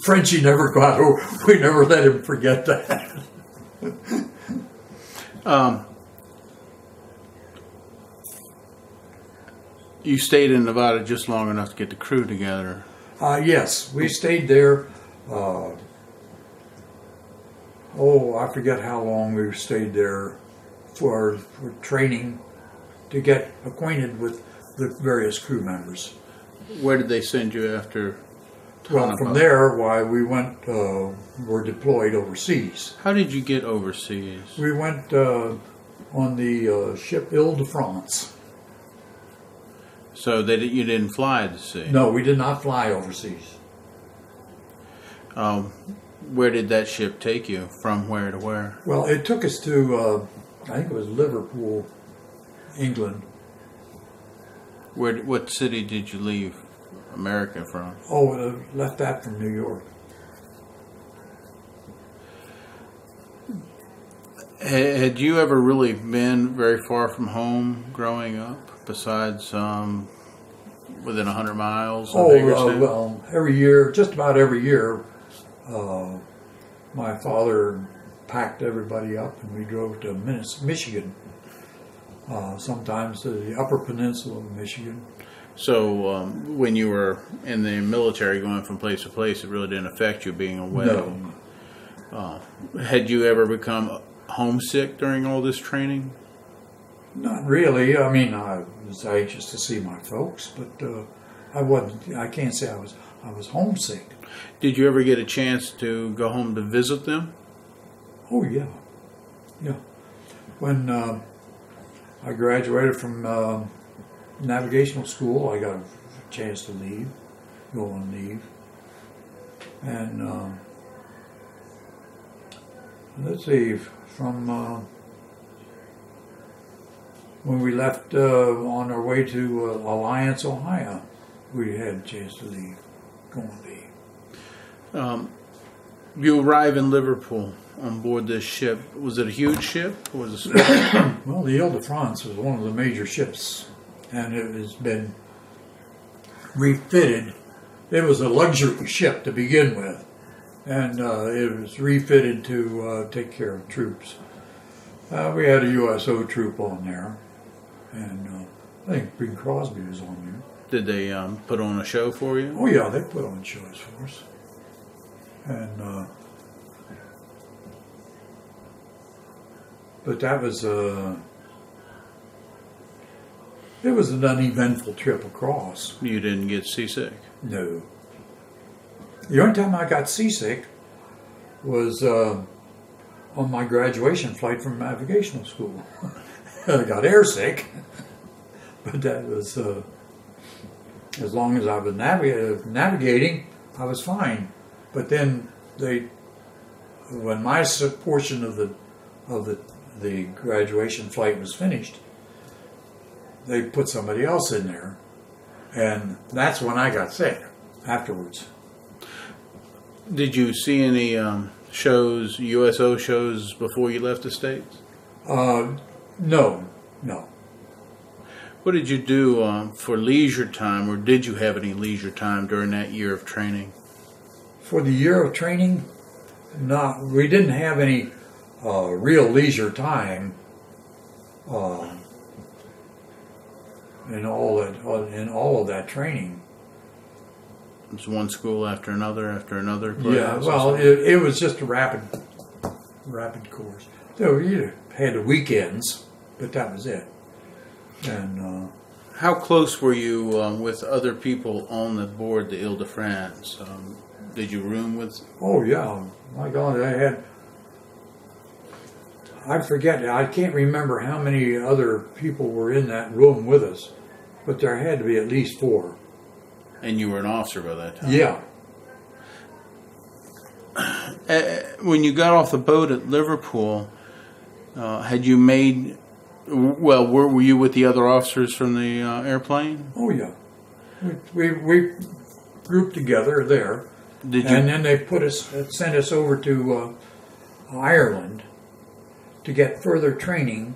Frenchie never got over. We never let him forget that. You stayed in Nevada just long enough to get the crew together. Yes, we stayed there. I forget how long we stayed there for training to get acquainted with the various crew members. Where did they send you after? Well, from there, we went, were deployed overseas. How did you get overseas? We went on the ship Ile de France. So you didn't fly to sea? No, we did not fly overseas. Where did that ship take you? From where to where? Well, it took us to, I think it was Liverpool, England. What city did you leave America from? Left that from New York. Had you ever really been very far from home growing up, besides within 100 miles of Hagerstown? Well, every year, just about every year, my father packed everybody up and we drove to Michigan, sometimes to the Upper Peninsula of Michigan. So when you were in the military going from place to place, it really didn't affect you being away? No. Had you ever become homesick during all this training? Not really. I mean, I was anxious to see my folks, but I wasn't. I can't say I was homesick. Did you ever get a chance to go home to visit them? Oh yeah. When I graduated from navigational school, I got a chance to go on leave, and let's see, from when we left on our way to Alliance, Ohio, we had a chance to go on leave. You arrive in Liverpool on board this ship. Was it a huge ship or was it small? Well, the Ile de France was one of the major ships, and it has been refitted. It was a luxury ship to begin with, and it was refitted to take care of troops. We had a USO troop on there, and I think Bing Crosby was on there. Did they put on a show for you? Oh yeah, they put on shows for us. And but that was it was an uneventful trip across. You didn't get seasick? No. The only time I got seasick was on my graduation flight from navigational school. I got airsick, but that was as long as I was navigating, I was fine. But then when my portion of the graduation flight was finished, they put somebody else in there, and that's when I got sick afterwards. Did you see any shows, USO shows, before you left the States? No. What did you do for leisure time, or did you have any leisure time during that year of training? For the year of training, no, we didn't have any real leisure time. in all of that training. It was one school after another Yeah, well, it was just a rapid course. So you had the weekends, but that was it. And how close were you with other people on the board, the Ile-de-France? Did you room with? Oh yeah, my God, I can't remember how many other people were in that room with us, but there had to be at least 4. And you were an officer by that time? Yeah. When you got off the boat at Liverpool, had you made, well, were you with the other officers from the airplane? Oh yeah. We grouped together there. Did you? And then they sent us over to Ireland to get further training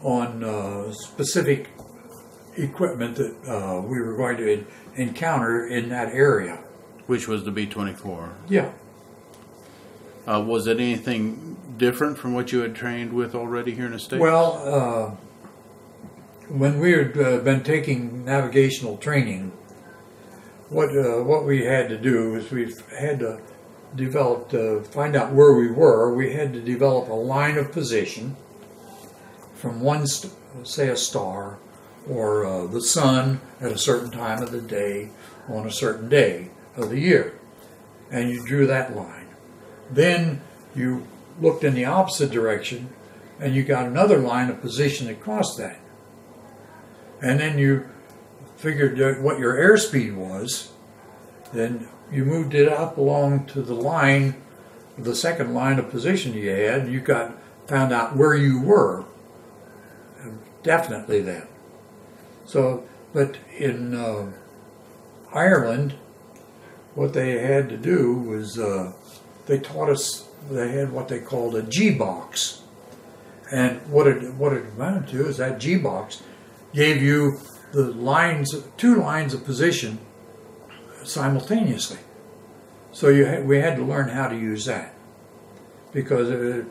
on specific equipment that we were going to encounter in that area. Which was the B-24? Yeah. Was it anything different from what you had trained with already here in the States? Well, when we had been taking navigational training, what we had to do is we had to develop, to find out where we were, we had to develop a line of position from one, say a star, or the sun at a certain time of the day on a certain day of the year. And you drew that line. Then you looked in the opposite direction and you got another line of position across that. And then you figured what your airspeed was. Then you moved it up along to the line, the second line of position you had. You found out where you were, definitely then. So, but in Ireland, what they had to do was they taught us, they had what they called a G-box. And what it amounted to is that G-box gave you the lines, 2 lines of position simultaneously. So we had to learn how to use that, because you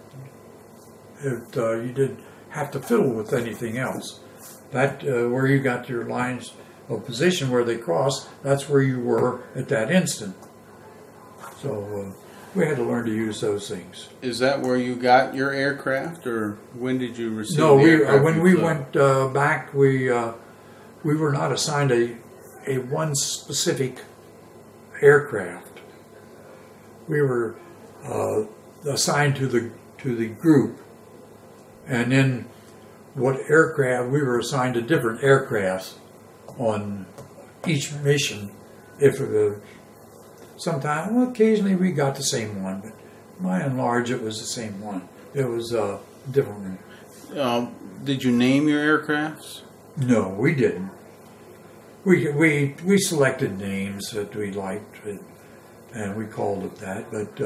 didn't have to fiddle with anything else. That where you got your lines of position where they cross, that's where you were at that instant. So we had to learn to use those things. Is that where you got your aircraft, or when did you receive? No, when we went back, we were not assigned a one specific aircraft. We were assigned to the group, and then what aircraft, we were assigned to different aircrafts on each mission. If occasionally we got the same one, but by and large it was the same one. It was a different one. Did you name your aircrafts? No, we didn't. We selected names that we liked, and we called it that, but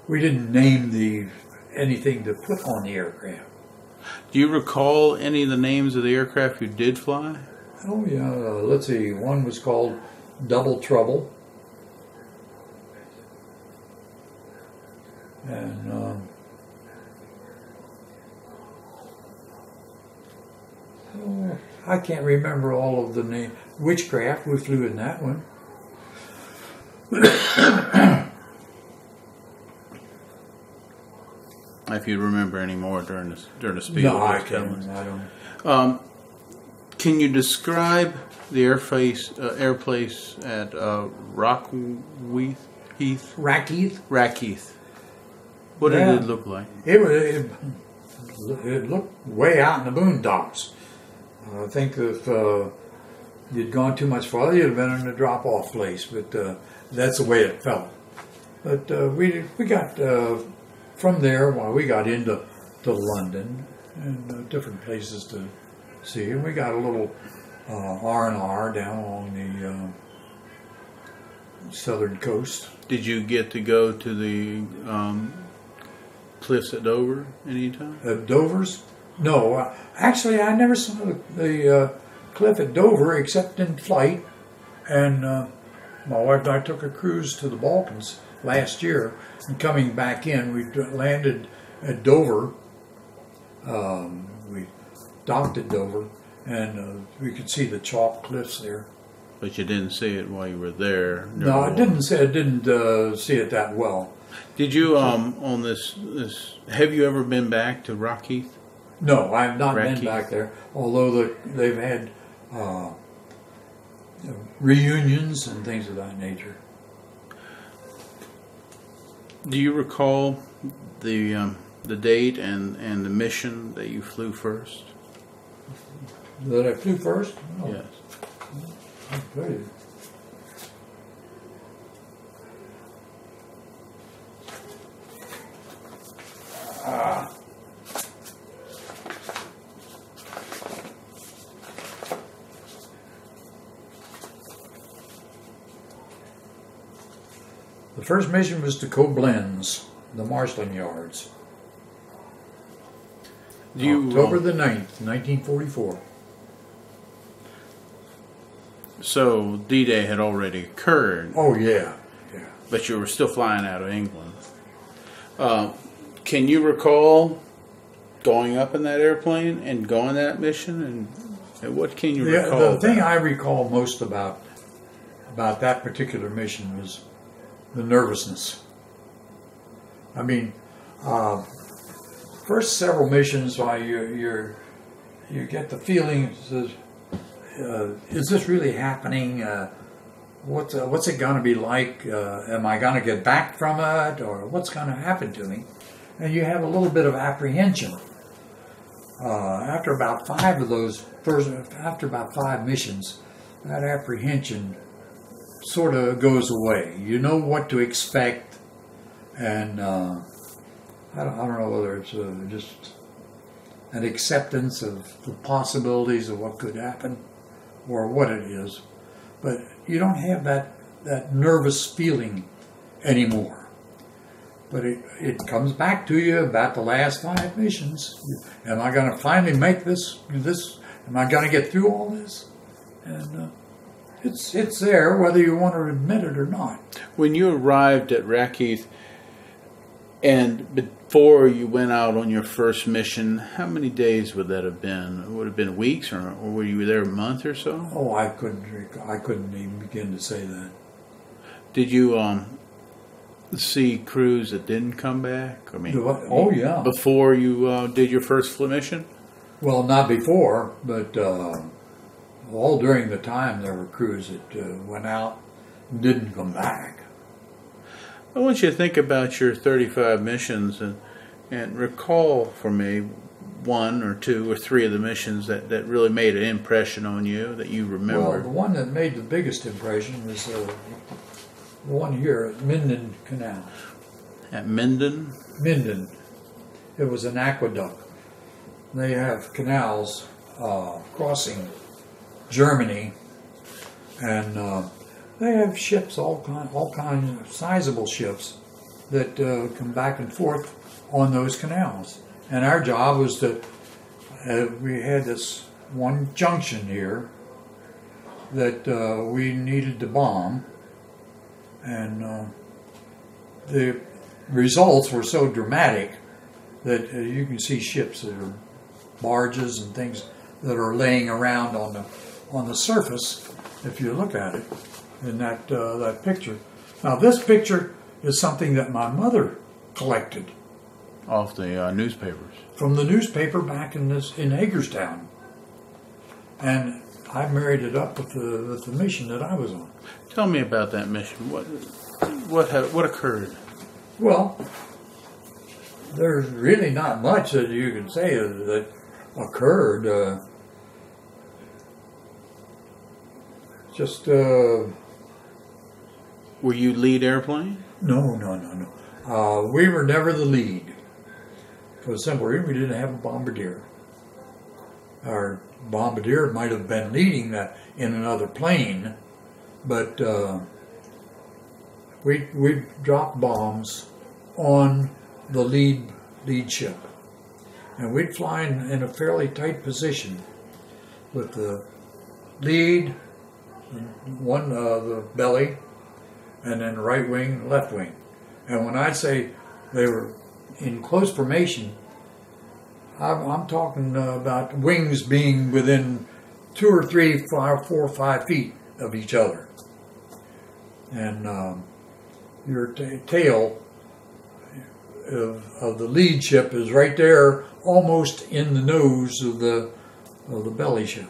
we didn't name anything to put on the aircraft. Do you recall any of the names of the aircraft you did fly? Oh yeah, let's see. One was called Double Trouble, and I can't remember all of the names. Witchcraft, we flew in that one. If you remember any more during the speed. No, I don't. Can you describe the airplace at Rackheath? What did it look like? It looked way out in the boondocks. I think if you'd gone too much farther, you'd have been in a drop-off place. But that's the way it felt. But we got from there. Well, we got into London and different places to see, and we got a little R&R down along the southern coast. Did you get to go to the cliffs at Dover anytime? At Dover's? No, actually, I never saw the cliff at Dover except in flight. And my wife and I took a cruise to the Balkans last year, and coming back in, we landed at Dover. We docked at Dover, and we could see the chalk cliffs there. But you didn't see it while you were there. No, I didn't see it that well. Did you on this? Have you ever been back to Rockheath? No, I have not been Rockheath? back there. Although they've had reunions and things of that nature. Do you recall the date and the mission that you flew first? That I flew first? Oh, Yes. I'll tell you. The first mission was to Koblenz, the marshalling yards. October the 9th, 1944. So D-Day had already occurred, Oh, yeah. Yeah. but you were still flying out of England. Can you recall going up in that airplane and going that mission? And what can you recall? The thing I recall most about that particular mission was the nervousness. I mean, first several missions, while you get the feeling, is this really happening? What's it going to be like? Am I going to get back from it, or what's going to happen to me? And you have a little bit of apprehension. After about five missions, that apprehension sort of goes away. You know what to expect, and I don't know whether it's just an acceptance of the possibilities of what could happen or what it is, but you don't have that nervous feeling anymore. But it comes back to you about the last five missions. Am I going to finally make this? Am I going to get through all this? And it's there, whether you want to admit it or not. When you arrived at Rockheath, and before you went out on your first mission, how many days would that have been? Would it have been weeks, or were you there a month or so? Oh, I couldn't even begin to say that. Did you see crews that didn't come back? I mean, oh yeah. Before you did your first mission? Well, not before, but all during the time there were crews that went out and didn't come back. I want you to think about your 35 missions and recall for me one or two or three of the missions that really made an impression on you that you remember. Well, the one that made the biggest impression was the one here at Minden Canal. At Minden? Minden. It was an aqueduct. They have canals crossing Germany, and they have ships, all kinds of sizable ships that come back and forth on those canals. And our job was to, we had this one junction here that we needed to bomb, and the results were so dramatic that you can see ships that are barges and things that are laying around on the surface if you look at it in that picture. Now this picture is something that my mother collected off the newspapers. From the newspaper back in Hagerstown, and I married it up with the mission that I was on. Tell me about that mission. What occurred? Well, there's really not much that you can say that occurred. Were you lead airplane? No. We were never the lead. For the simple reason we didn't have a bombardier. Our bombardier might have been leading that in another plane, but we dropped bombs on the lead ship, and we'd fly in a fairly tight position with the lead, the belly, and then right wing, left wing. And when I say they were in close formation, I'm talking about wings being within 2 or 3, 4 or 5 feet of each other. And your tail of the lead ship is right there, almost in the nose of the belly ship.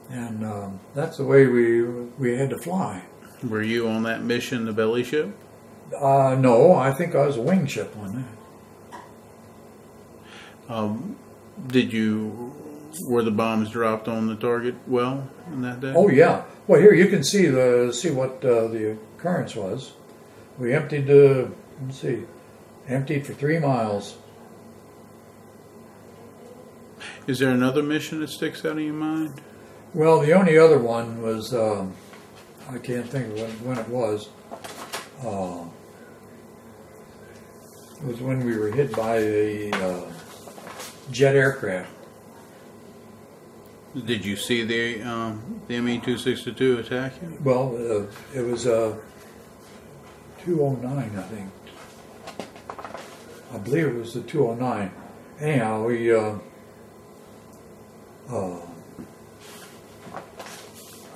And that's the way we had to fly. Were you on that mission, the belly ship? No, I think I was a wing ship on that. Were the bombs dropped on the target well in that day? Oh yeah. Well, here you can see what the occurrence was. We emptied emptied for 3 miles. Is there another mission that sticks out in your mind? Well, the only other one was I can't think of when it was. It was when we were hit by a jet aircraft. Did you see the ME-262 attack you? Well, it was 209, I think. I believe it was the 209. Anyhow, we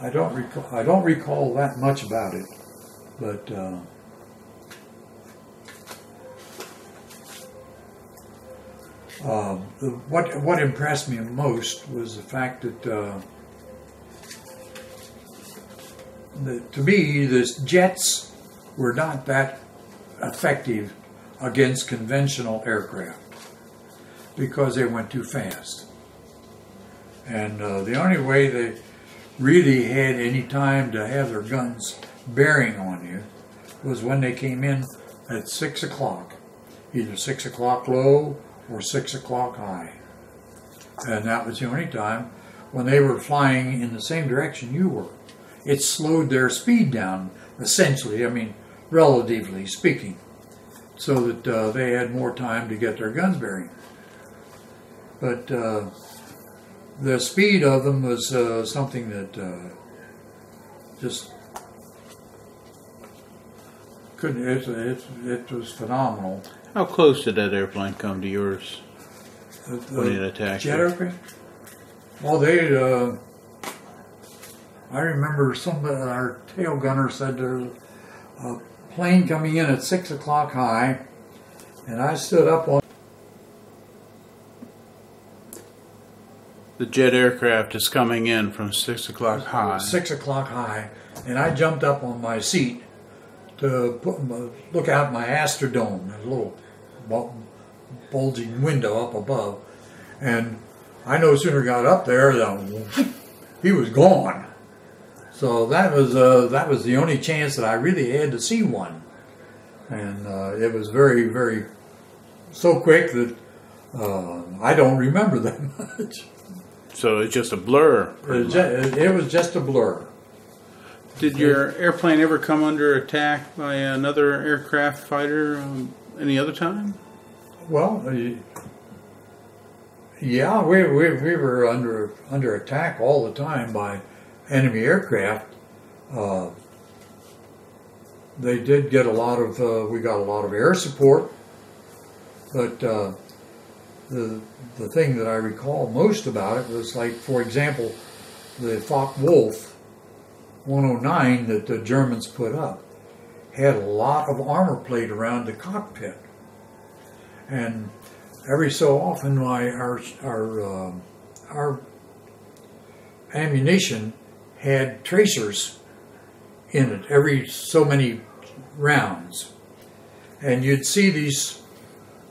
I don't recall that much about it, but what impressed me most was the fact that to me, the jets were not that effective against conventional aircraft because they went too fast. And the only way they really had any time to have their guns bearing on you was when they came in at 6 o'clock, either 6 o'clock low or 6 o'clock high. And that was the only time when they were flying in the same direction you were. It slowed their speed down, essentially, I mean, relatively speaking, so that they had more time to get their guns bearing. But the speed of them was something that just couldn't, it was phenomenal. How close did that airplane come to yours when it attacked jet you? airplane? Well, I remember our tail gunner said there's a plane coming in at 6 o'clock high, and I stood up on. The jet aircraft is coming in from 6 o'clock high. 6 o'clock high, and I jumped up on my seat to look out my Astrodome, a little bulging window up above, and I no sooner got up there than he was gone. So that was the only chance that I really had to see one, and it was very, very so quick that I don't remember that much. So it's just a blur. It was just a blur. Did your airplane ever come under attack by another aircraft fighter any other time? Well, yeah, we were under attack all the time by enemy aircraft. They did get we got a lot of air support, but the thing that I recall most about it was, like, for example, the Focke-Wulf 109 that the Germans put up had a lot of armor plate around the cockpit, and every so often our ammunition had tracers in it every so many rounds, and you'd see these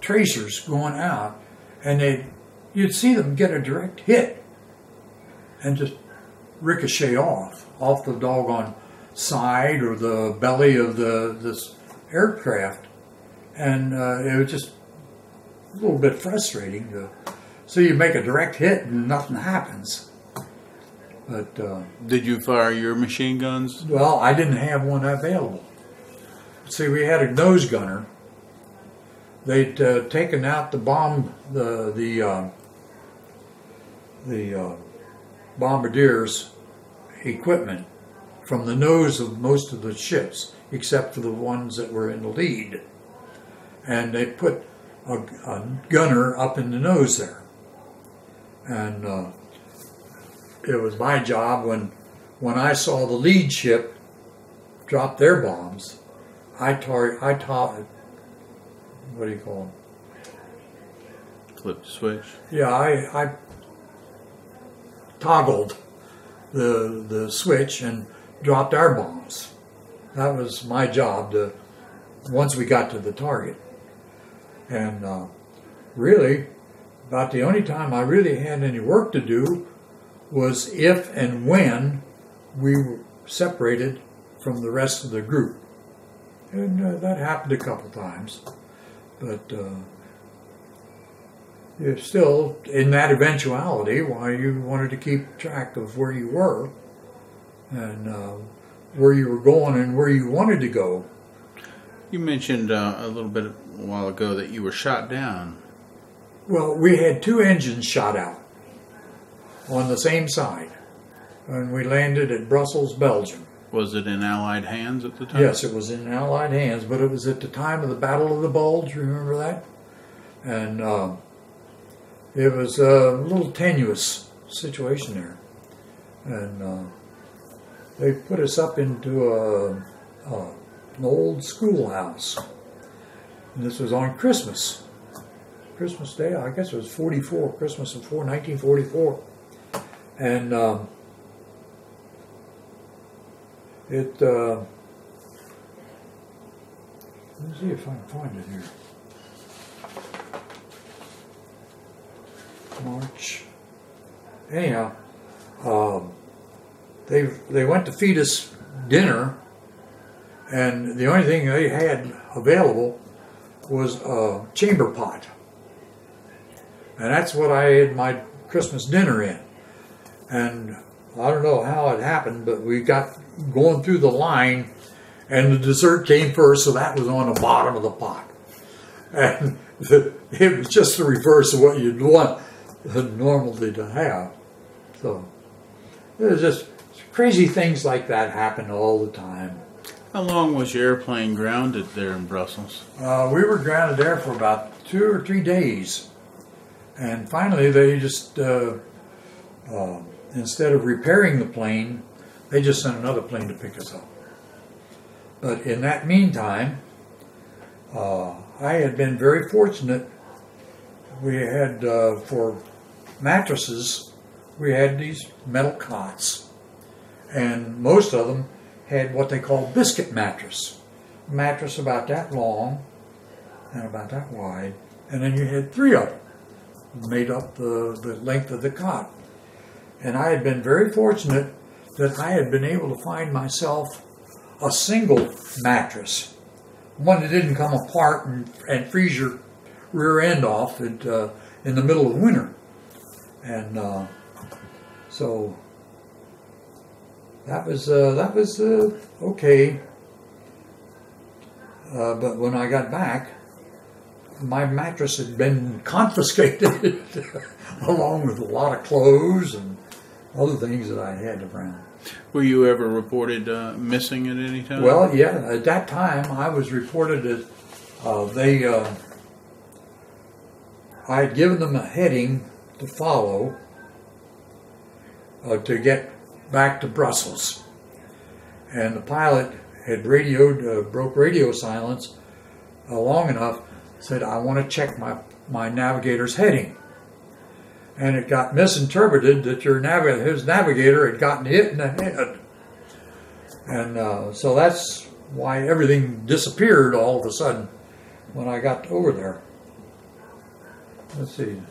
tracers going out, and you'd see them get a direct hit and just ricochet off the doggone side or the belly of this aircraft, and it was just a little bit frustrating. So you make a direct hit and nothing happens. But did you fire your machine guns? Well, I didn't have one available. See, we had a nose gunner. They'd taken out the bombardier's equipment from the nose of most of the ships, except for the ones that were in the lead. And they put a gunner up in the nose there. And it was my job when I saw the lead ship drop their bombs, I taught, what do you call them? Flip the switch. Yeah, I toggled the switch and dropped our bombs. That was my job once we got to the target. And really, about the only time I really had any work to do was if and when we were separated from the rest of the group. And that happened a couple times. But you're still, in that eventuality, why you wanted to keep track of where you were and where you were going and where you wanted to go. You mentioned a little bit a while ago that you were shot down. Well, we had 2 engines shot out on the same side, and we landed at Brussels, Belgium. Was it in Allied hands at the time? Yes, it was in Allied hands, but it was at the time of the Battle of the Bulge, remember that? And it was a little tenuous situation there. And they put us up into an old schoolhouse. And this was on Christmas Day, I guess it was 44, Christmas of 1944. And let me see if I can find it here. March. Anyhow, they went to feed us dinner, and the only thing they had available was a chamber pot. And that's what I had my Christmas dinner in. And I don't know how it happened, but we got going through the line, and the dessert came first, so that was on the bottom of the pot. And it was just the reverse of what you'd want normally to have. So there's just crazy things like that happen all the time. How long was your airplane grounded there in Brussels? We were grounded there for about 2 or 3 days. And finally they just, instead of repairing the plane, they just sent another plane to pick us up. But in that meantime, I had been very fortunate. We had, for mattresses, we had these metal cots. And most of them had what they call biscuit mattress. A mattress about that long and about that wide. And then you had 3 of them, made up the length of the cot. And I had been very fortunate that I had been able to find myself a single mattress, one that didn't come apart and freeze your rear end off in the middle of winter. And so that was okay. But when I got back, my mattress had been confiscated along with a lot of clothes and other things that I had around. Were you ever reported missing at any time? Well, yeah. At that time, I was reported as I had given them a heading to follow to get back to Brussels, and the pilot had radioed, broke radio silence long enough, said, "I want to check my navigator's heading." And it got misinterpreted that his navigator had gotten hit in the head. And so that's why everything disappeared all of a sudden when I got over there. Let's see.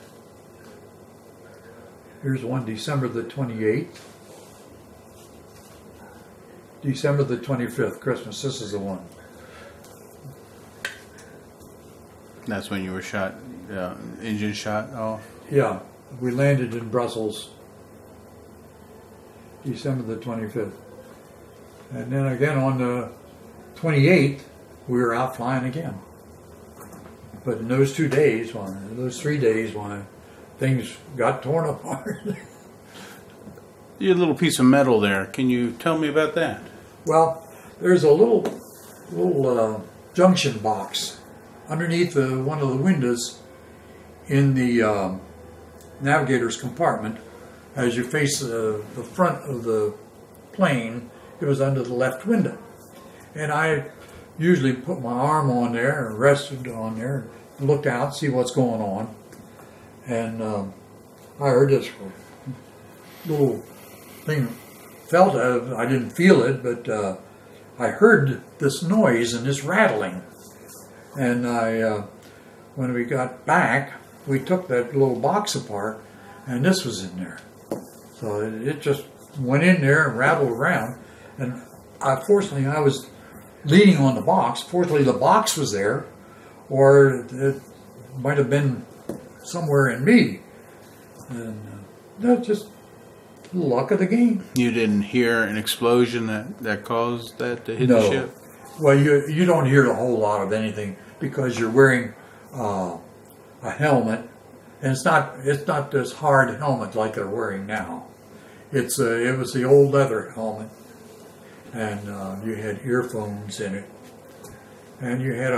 Here's one, December the 28th. December the 25th, Christmas. This is the one. That's when you were shot, engine shot off? Yeah. We landed in Brussels, December the 25th. And then again on the 28th, we were out flying again. But in those 2 days, those 3 days, when things got torn apart. You had a little piece of metal there. Can you tell me about that? Well, there's a little junction box underneath one of the windows in the navigator's compartment. As you face the front of the plane, it was under the left window. And I usually put my arm on there and rested on there and looked out, see what's going on. And I heard this little thing, felt it, I didn't feel it, but I heard this noise and this rattling. And when we got back, we took that little box apart, and this was in there. So it just went in there and rattled around. And fortunately, I was leaning on the box. Fortunately, the box was there, or it might have been somewhere in me. And that's just the luck of the game. You didn't hear an explosion that caused that to hit the ship? Well, you don't hear a whole lot of anything because you're wearing a helmet, and it's not this hard helmet like they're wearing now. It was the old leather helmet, and you had earphones in it, and you had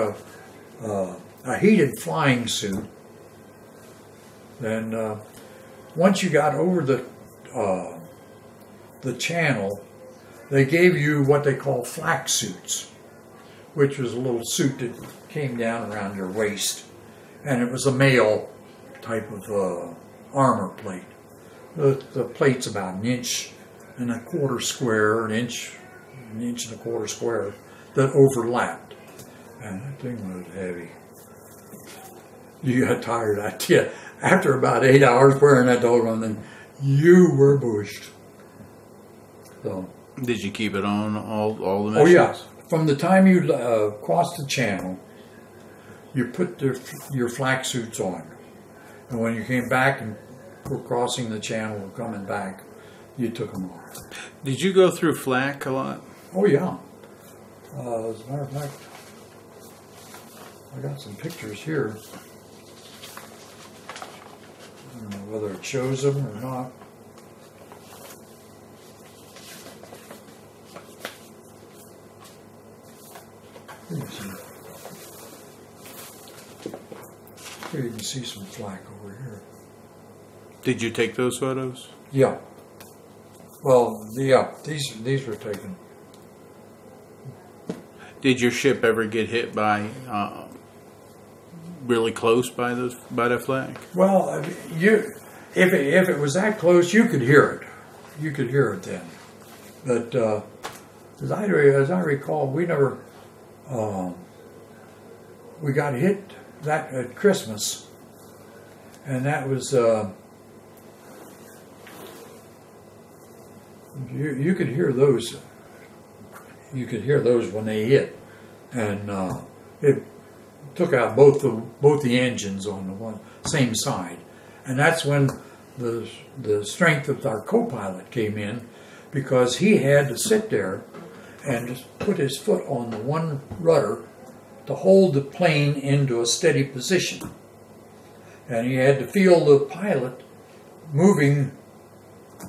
a heated flying suit. And once you got over the channel, they gave you what they call flak suits, which was a little suit that came down around your waist, and it was a male type of armor plate. The plate's about an inch and a quarter square, an inch and a quarter square, that overlapped, and that thing was heavy. You got tired, I tell you. After about 8 hours wearing that doggone thing, you were bushed. So. Did you keep it on all the missions? Oh yeah. From the time you crossed the channel, you put your flak suits on, and when you came back and were crossing the channel or coming back, you took them off. Did you go through flak a lot? Oh yeah. As a matter of fact, I got some pictures here. I don't know whether it shows them or not. Here you can see some flak over here. Did you take those photos? Yeah. Well, yeah, these were taken. Did your ship ever get hit by really close by that flak? Well, if it was that close, you could hear it. You could hear it then. But as I recall, we never we got hit that at Christmas, and that was you could hear those. You could hear those when they hit, and it took out both the engines on the one same side, and that's when the strength of our co-pilot came in, because he had to sit there and just put his foot on the one rudder to hold the plane into a steady position, and he had to feel the pilot moving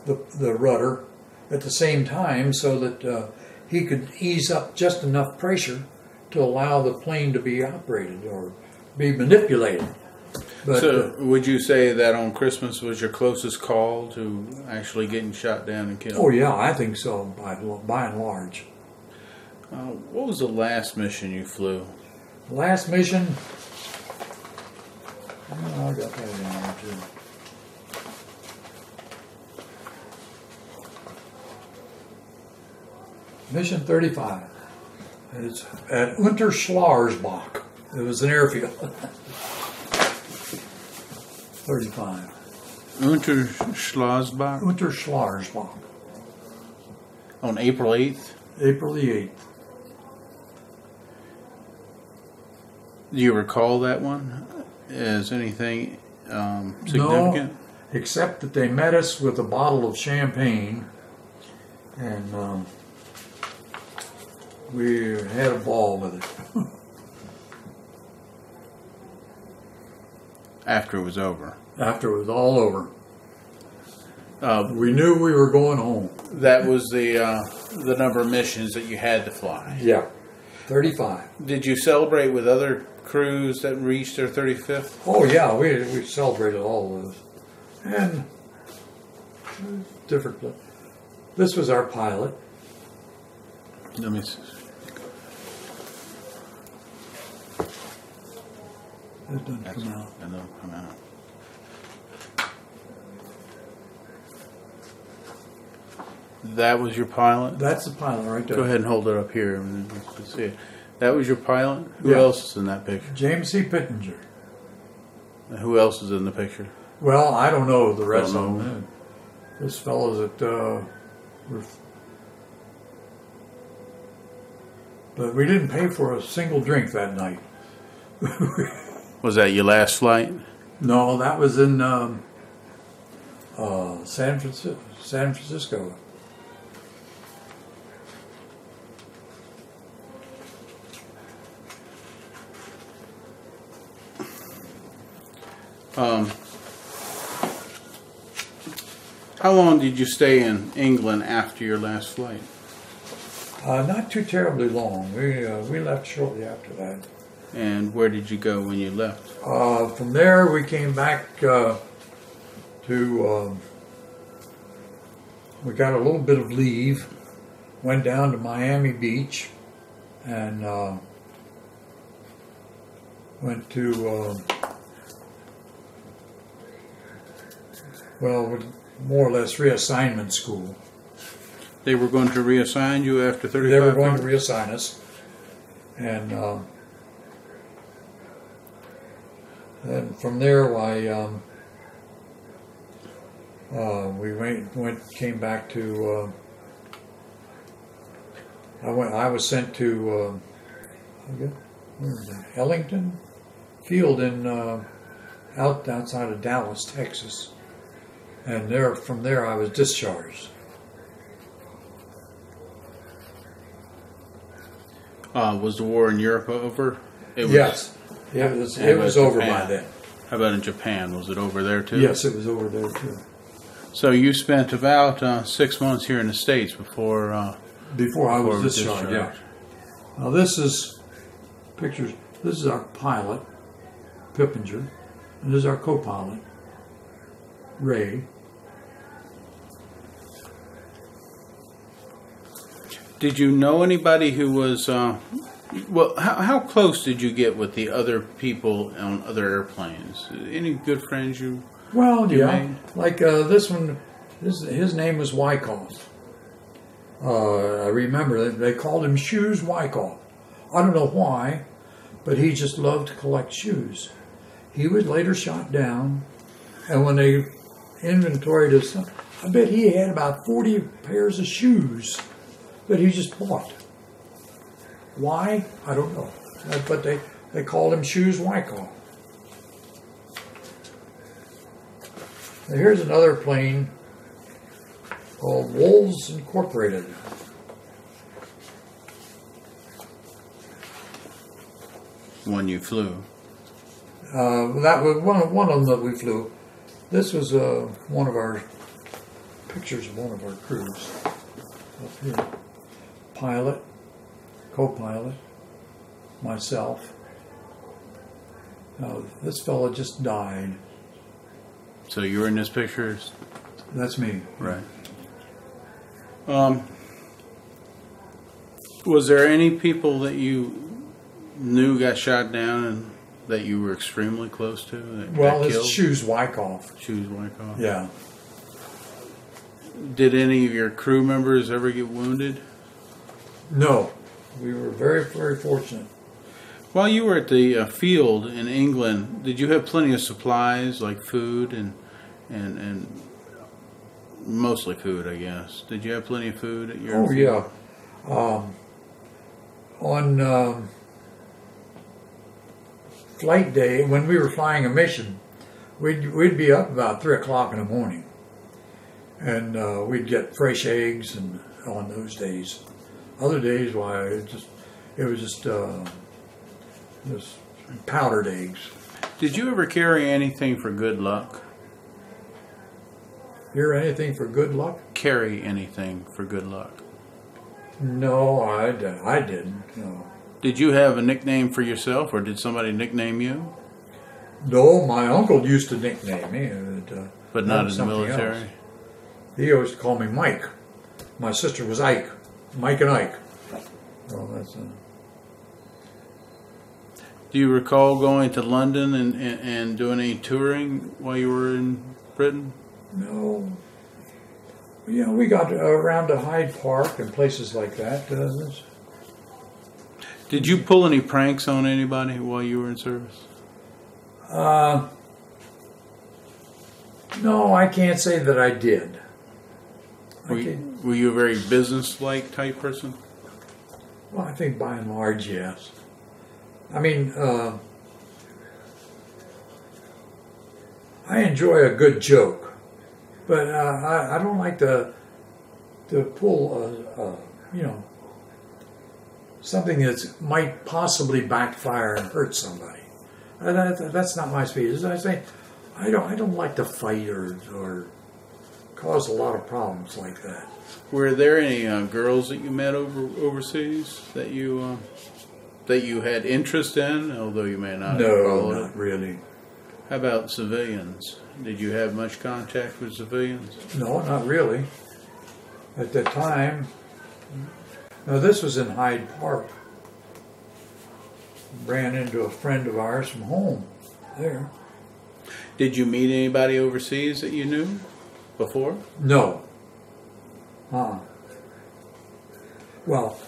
the rudder at the same time so that he could ease up just enough pressure to allow the plane to be operated or be manipulated. But, so would you say that on Christmas was your closest call to actually getting shot down and killed? Oh yeah, I think so, by and large. What was the last mission you flew? The last mission, I got that in there too. Mission 35. It's at Unterschlarsbach. It was an airfield. 35. Unterschlarsbach? Unterschlarsbach. On April 8th? April the 8th. Do you recall that one as anything significant? No, except that they met us with a bottle of champagne, and we had a ball with it. After it was over? After it was all over. We knew we were going home. That was the number of missions that you had to fly? Yeah. 35. Did you celebrate with other crews that reached their 35th? Oh yeah, we celebrated all of those, and different. This was our pilot. Let me see. That doesn't come out. That doesn't come out. That was your pilot? That's the pilot right there. Go ahead and hold it up here and let's see it. That was your pilot? Who Yeah. else is in that picture? James C. Pittenger. And who else is in the picture? Well, I don't know the rest Don't of know. them. This fellow's at, but we didn't pay for a single drink that night. Was that your last flight? No, that was in San Francisco. How long did you stay in England after your last flight? Not too terribly long. We left shortly after that. And where did you go when you left? From there, we came back to. We got a little bit of leave, went down to Miami Beach, and went to more or less reassignment school. They were going to reassign you after 35 They were going to hours? reassign us, and then from there, we came back to. I was sent to where was that? Ellington Field in outside of Dallas, Texas, and from there I was discharged. Was the war in Europe over? Yes, it was over by then. How about in Japan? Was it over there too? Yes, it was over there too. So you spent about 6 months here in the States before I was discharged. Yeah. Now this is pictures. This is our pilot, Pittenger, and this is our co-pilot, Ray. Did you know anybody who was, how close did you get with the other people on other airplanes? Any good friends you made? Like this one, his name was Wyckoff. I remember they called him Shoes Wyckoff. I don't know why, but he just loved to collect shoes. He was later shot down, and when they inventoried his stuff, I bet he had about 40 pairs of shoes that he just bought. Why? I don't know. But they called him Shoes Wyckoff. Now here's another plane called Wolves Incorporated. When you flew? That was one of them that we flew. This was one of our pictures of one of our crews up here. Pilot, co-pilot, myself. Now this fellow just died. So you were in this picture? That's me. Right. Was there any people that you knew got shot down and that you were extremely close to? Well, it's Shoes Wyckoff. Shoes Wyckoff. Yeah. Did any of your crew members ever get wounded? No. We were very, very fortunate. While you were at the field in England, did you have plenty of supplies like food and mostly food, I guess? Did you have plenty of food at your? Oh yeah. On flight day, when we were flying a mission, we'd be up about 3 o'clock in the morning, and we'd get fresh eggs and on those days. Other days, it was just powdered eggs. Did you ever carry anything for good luck? Hear anything for good luck? Carry anything for good luck? No, I didn't. No. Did you have a nickname for yourself, or did somebody nickname you? No, my uncle used to nickname me. But not in the military? Else. He always called me Mike. My sister was Ike. Mike and Ike. Well, that's Do you recall going to London and doing any touring while you were in Britain? No. Yeah, we got around to Hyde Park and places like that. Did you pull any pranks on anybody while you were in service? No, I can't say that I did. Were you a very business-like type person? Well, I think by and large, yes. I mean, I enjoy a good joke, but I don't like to pull, something that might possibly backfire and hurt somebody. That's not my speed. As I say, I don't like to fight or cause a lot of problems like that. Were there any girls that you met overseas that you had interest in, although you may not have followed? No, not really. How about civilians? Did you have much contact with civilians? No, not really. At the time, no, this was in Hyde Park. Ran into a friend of ours from home there. Did you meet anybody overseas that you knew before? No. Well,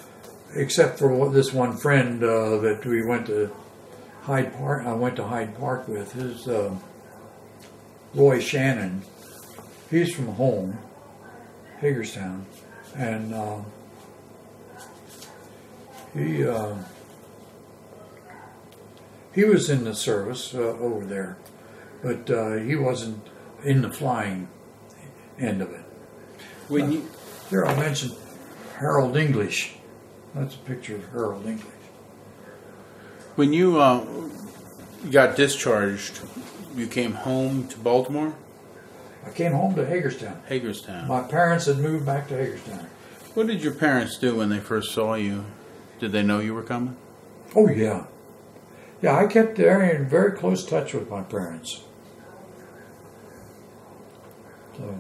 except for this one friend that we went to Hyde Park. I went to Hyde Park with. His Roy Shannon. He's from home, Hagerstown, and he was in the service over there, but he wasn't in the flying end of it. Here I'll mention Harold English. That's a picture of Harold English. When you got discharged, you came home to Baltimore? I came home to Hagerstown. Hagerstown. My parents had moved back to Hagerstown. What did your parents do when they first saw you? Did they know you were coming? Oh, yeah. Yeah, I kept there in very close touch with my parents. So.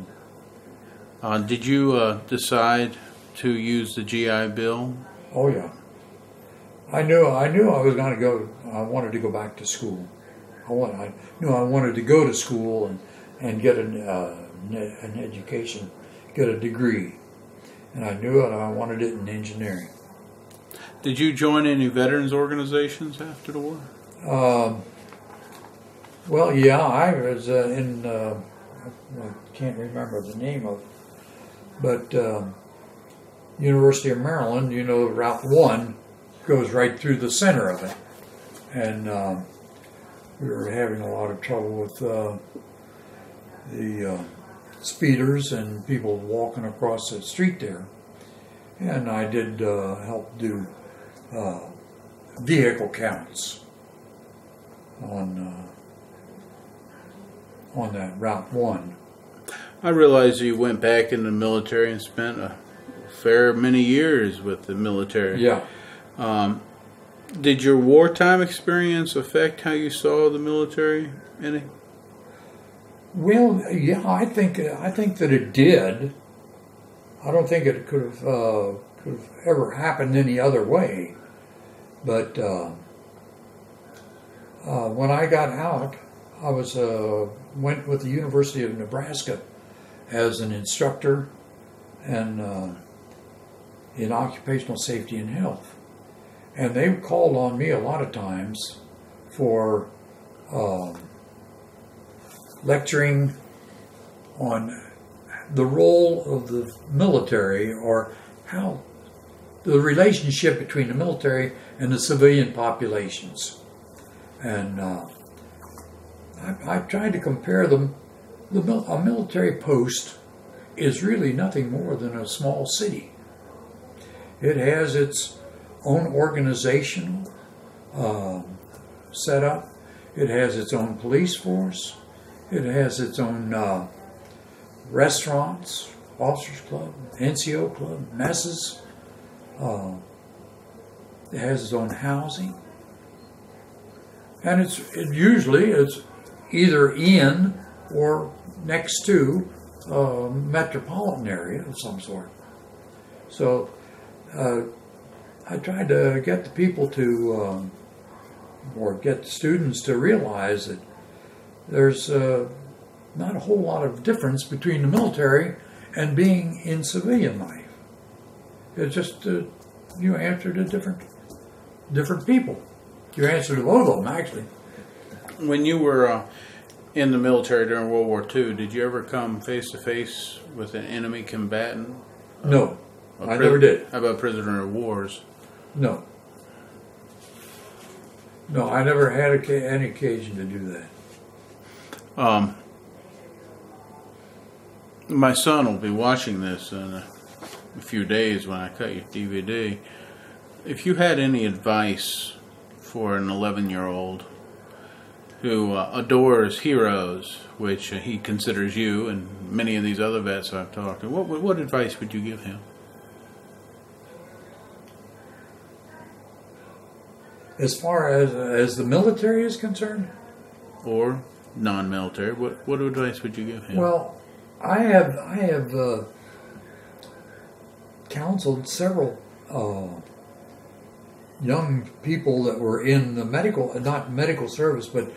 Did you decide to use the GI Bill? Oh, yeah. I knew I was going to go. I wanted to go back to school. I knew I wanted to go to school and get an education, get a degree. And I knew it. I wanted it in engineering. Did you join any veterans organizations after the war? Well, yeah, I was in. I can't remember the name of it, but University of Maryland. You know, Route 1 goes right through the center of it, and we were having a lot of trouble with the speeders and people walking across the street there, and I did help do vehicle counts on that Route 1. I realized you went back in the military and spent a fair many years with the military. Yeah. Did your wartime experience affect how you saw the military any? Well, yeah, I think that it did. I don't think it could have ever happened any other way. But when I got out, I was went with the University of Nebraska as an instructor and in occupational safety and health, and they called on me a lot of times for lecturing on the role of the military, or how the relationship between the military and the civilian populations. And I tried to compare them. A military post is really nothing more than a small city. It has its own organizational setup. It has its own police force. It has its own restaurants, officers club, NCO club, messes. It has its own housing. And usually it's either in or next to a metropolitan area of some sort. So I tried to get the people to, or get the students to realize that there's not a whole lot of difference between the military and being in civilian life. It's just you answer to different people. You answer to both of them, actually. When you were in the military during World War II, did you ever come face to face with an enemy combatant? No, I never did. How about prisoner of wars? No. No, I never had any occasion to do that. My son will be watching this in a few days when I cut your DVD. If you had any advice for an 11-year-old who adores heroes, which he considers you and many of these other vets I've talked to, what advice would you give him? As far as the military is concerned? Or non-military, what advice would you give him? Well, I have counseled several young people that were in the not medical service, but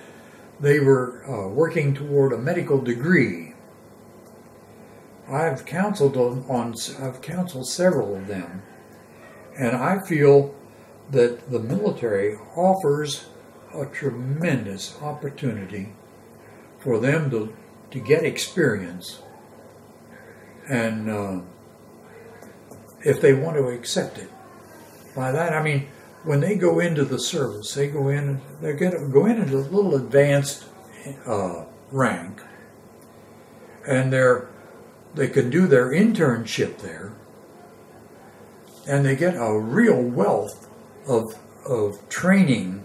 they were working toward a medical degree. I've counseled several of them, and I feel that the military offers a tremendous opportunity for them to get experience, and if they want to accept it. By that I mean, when they go into the service, they go in into a little advanced rank, and they can do their internship there, and they get a real wealth of training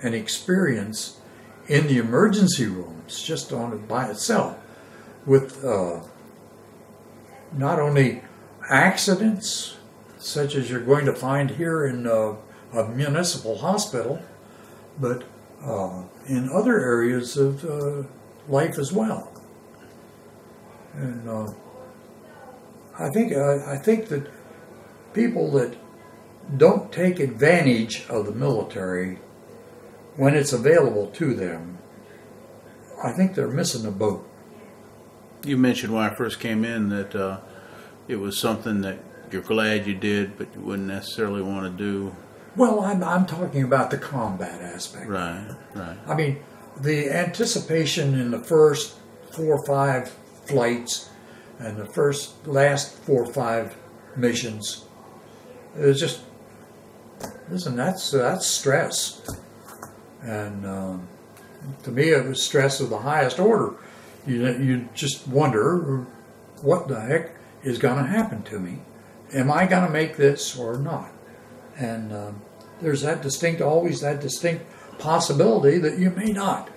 and experience in the emergency rooms, just on it by itself, with not only accidents such as you're going to find here in a municipal hospital, but in other areas of life as well. And I think that people that don't take advantage of the military when it's available to them, I think they're missing the boat. You mentioned when I first came in that it was something that you're glad you did, but you wouldn't necessarily want to do. Well, I'm talking about the combat aspect. Right. I mean, the anticipation in the first 4 or 5 flights and the last 4 or 5 missions, it was just, listen, that's stress. And to me, it was stress of the highest order. You just wonder, what the heck is going to happen to me? Am I going to make this or not? And there's always that distinct possibility that you may not.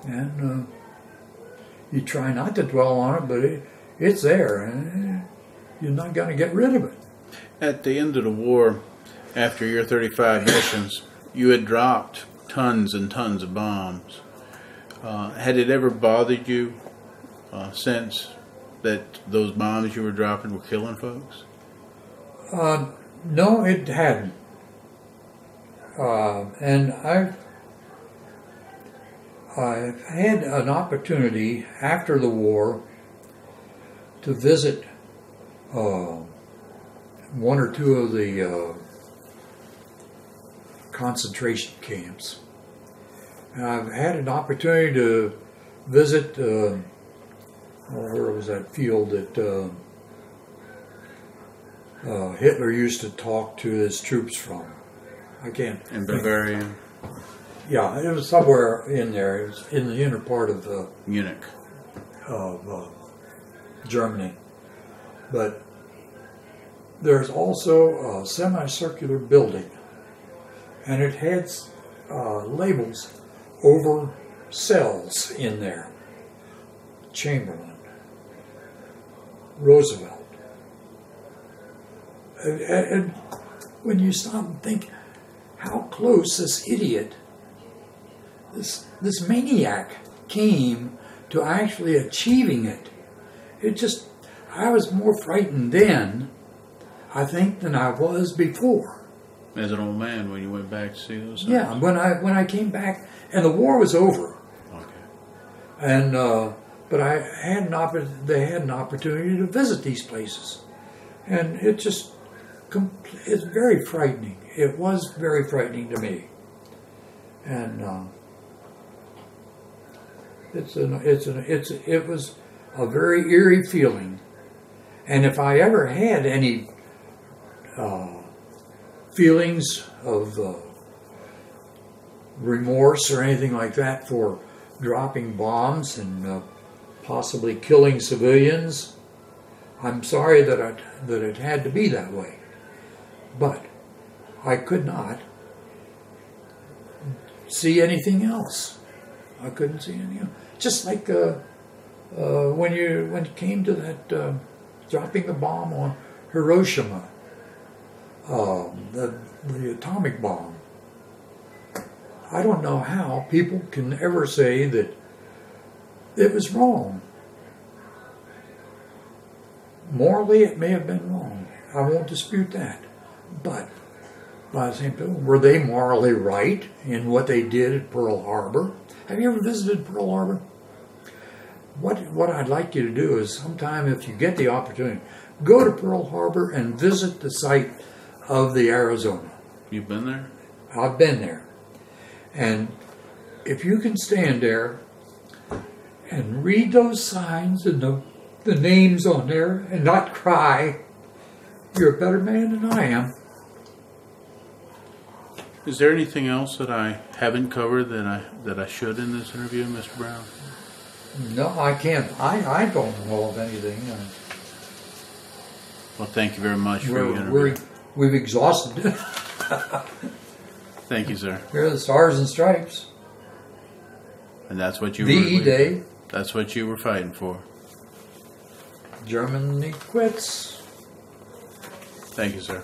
And you try not to dwell on it, but it's there, and you're not going to get rid of it. At the end of the war, after your 35 missions, you had dropped tons and tons of bombs. Had it ever bothered you since that those bombs you were dropping were killing folks? No, it hadn't. And I've had an opportunity after the war to visit 1 or 2 of the concentration camps. And I've had an opportunity to visit, where was that field that Hitler used to talk to his troops from? I can't. In Bavaria? Yeah, it was somewhere in there. It was in the inner part of Munich. Of Germany. But there's also a semicircular building, and it has labels over cells in there. Chamberlain, Roosevelt. And when you stop and think how close this idiot, this maniac came to actually achieving it. I was more frightened then, I think, than I was before. As an old man, when you went back to see those things? Yeah, when I came back, and the war was over. Okay. And but I had they had an opportunity to visit these places, and it's very frightening. It was very frightening to me, and it was a very eerie feeling. And if I ever had any feelings of remorse or anything like that for dropping bombs and possibly killing civilians, I'm sorry that it had to be that way. But I could not see anything else. I couldn't see anything else. Just like when it came to that dropping the bomb on Hiroshima, the atomic bomb. I don't know how people can ever say that it was wrong. Morally, it may have been wrong. I won't dispute that. But by the same token, were they morally right in what they did at Pearl Harbor? Have you ever visited Pearl Harbor? What I'd like you to do is sometime, if you get the opportunity, go to Pearl Harbor and visit the site of the Arizona. You've been there? I've been there. And if you can stand there and read those signs and the names on there and not cry, you're a better man than I am. Is there anything else that I haven't covered that I should in this interview, Mr. Brown? No, I can't. I don't know of anything. Well, thank you very much for your interview. We've exhausted it. Thank you, sir. Here are the Stars and Stripes. And that's what you VE Day. That's what you were fighting for. Germany quits. Thank you, sir.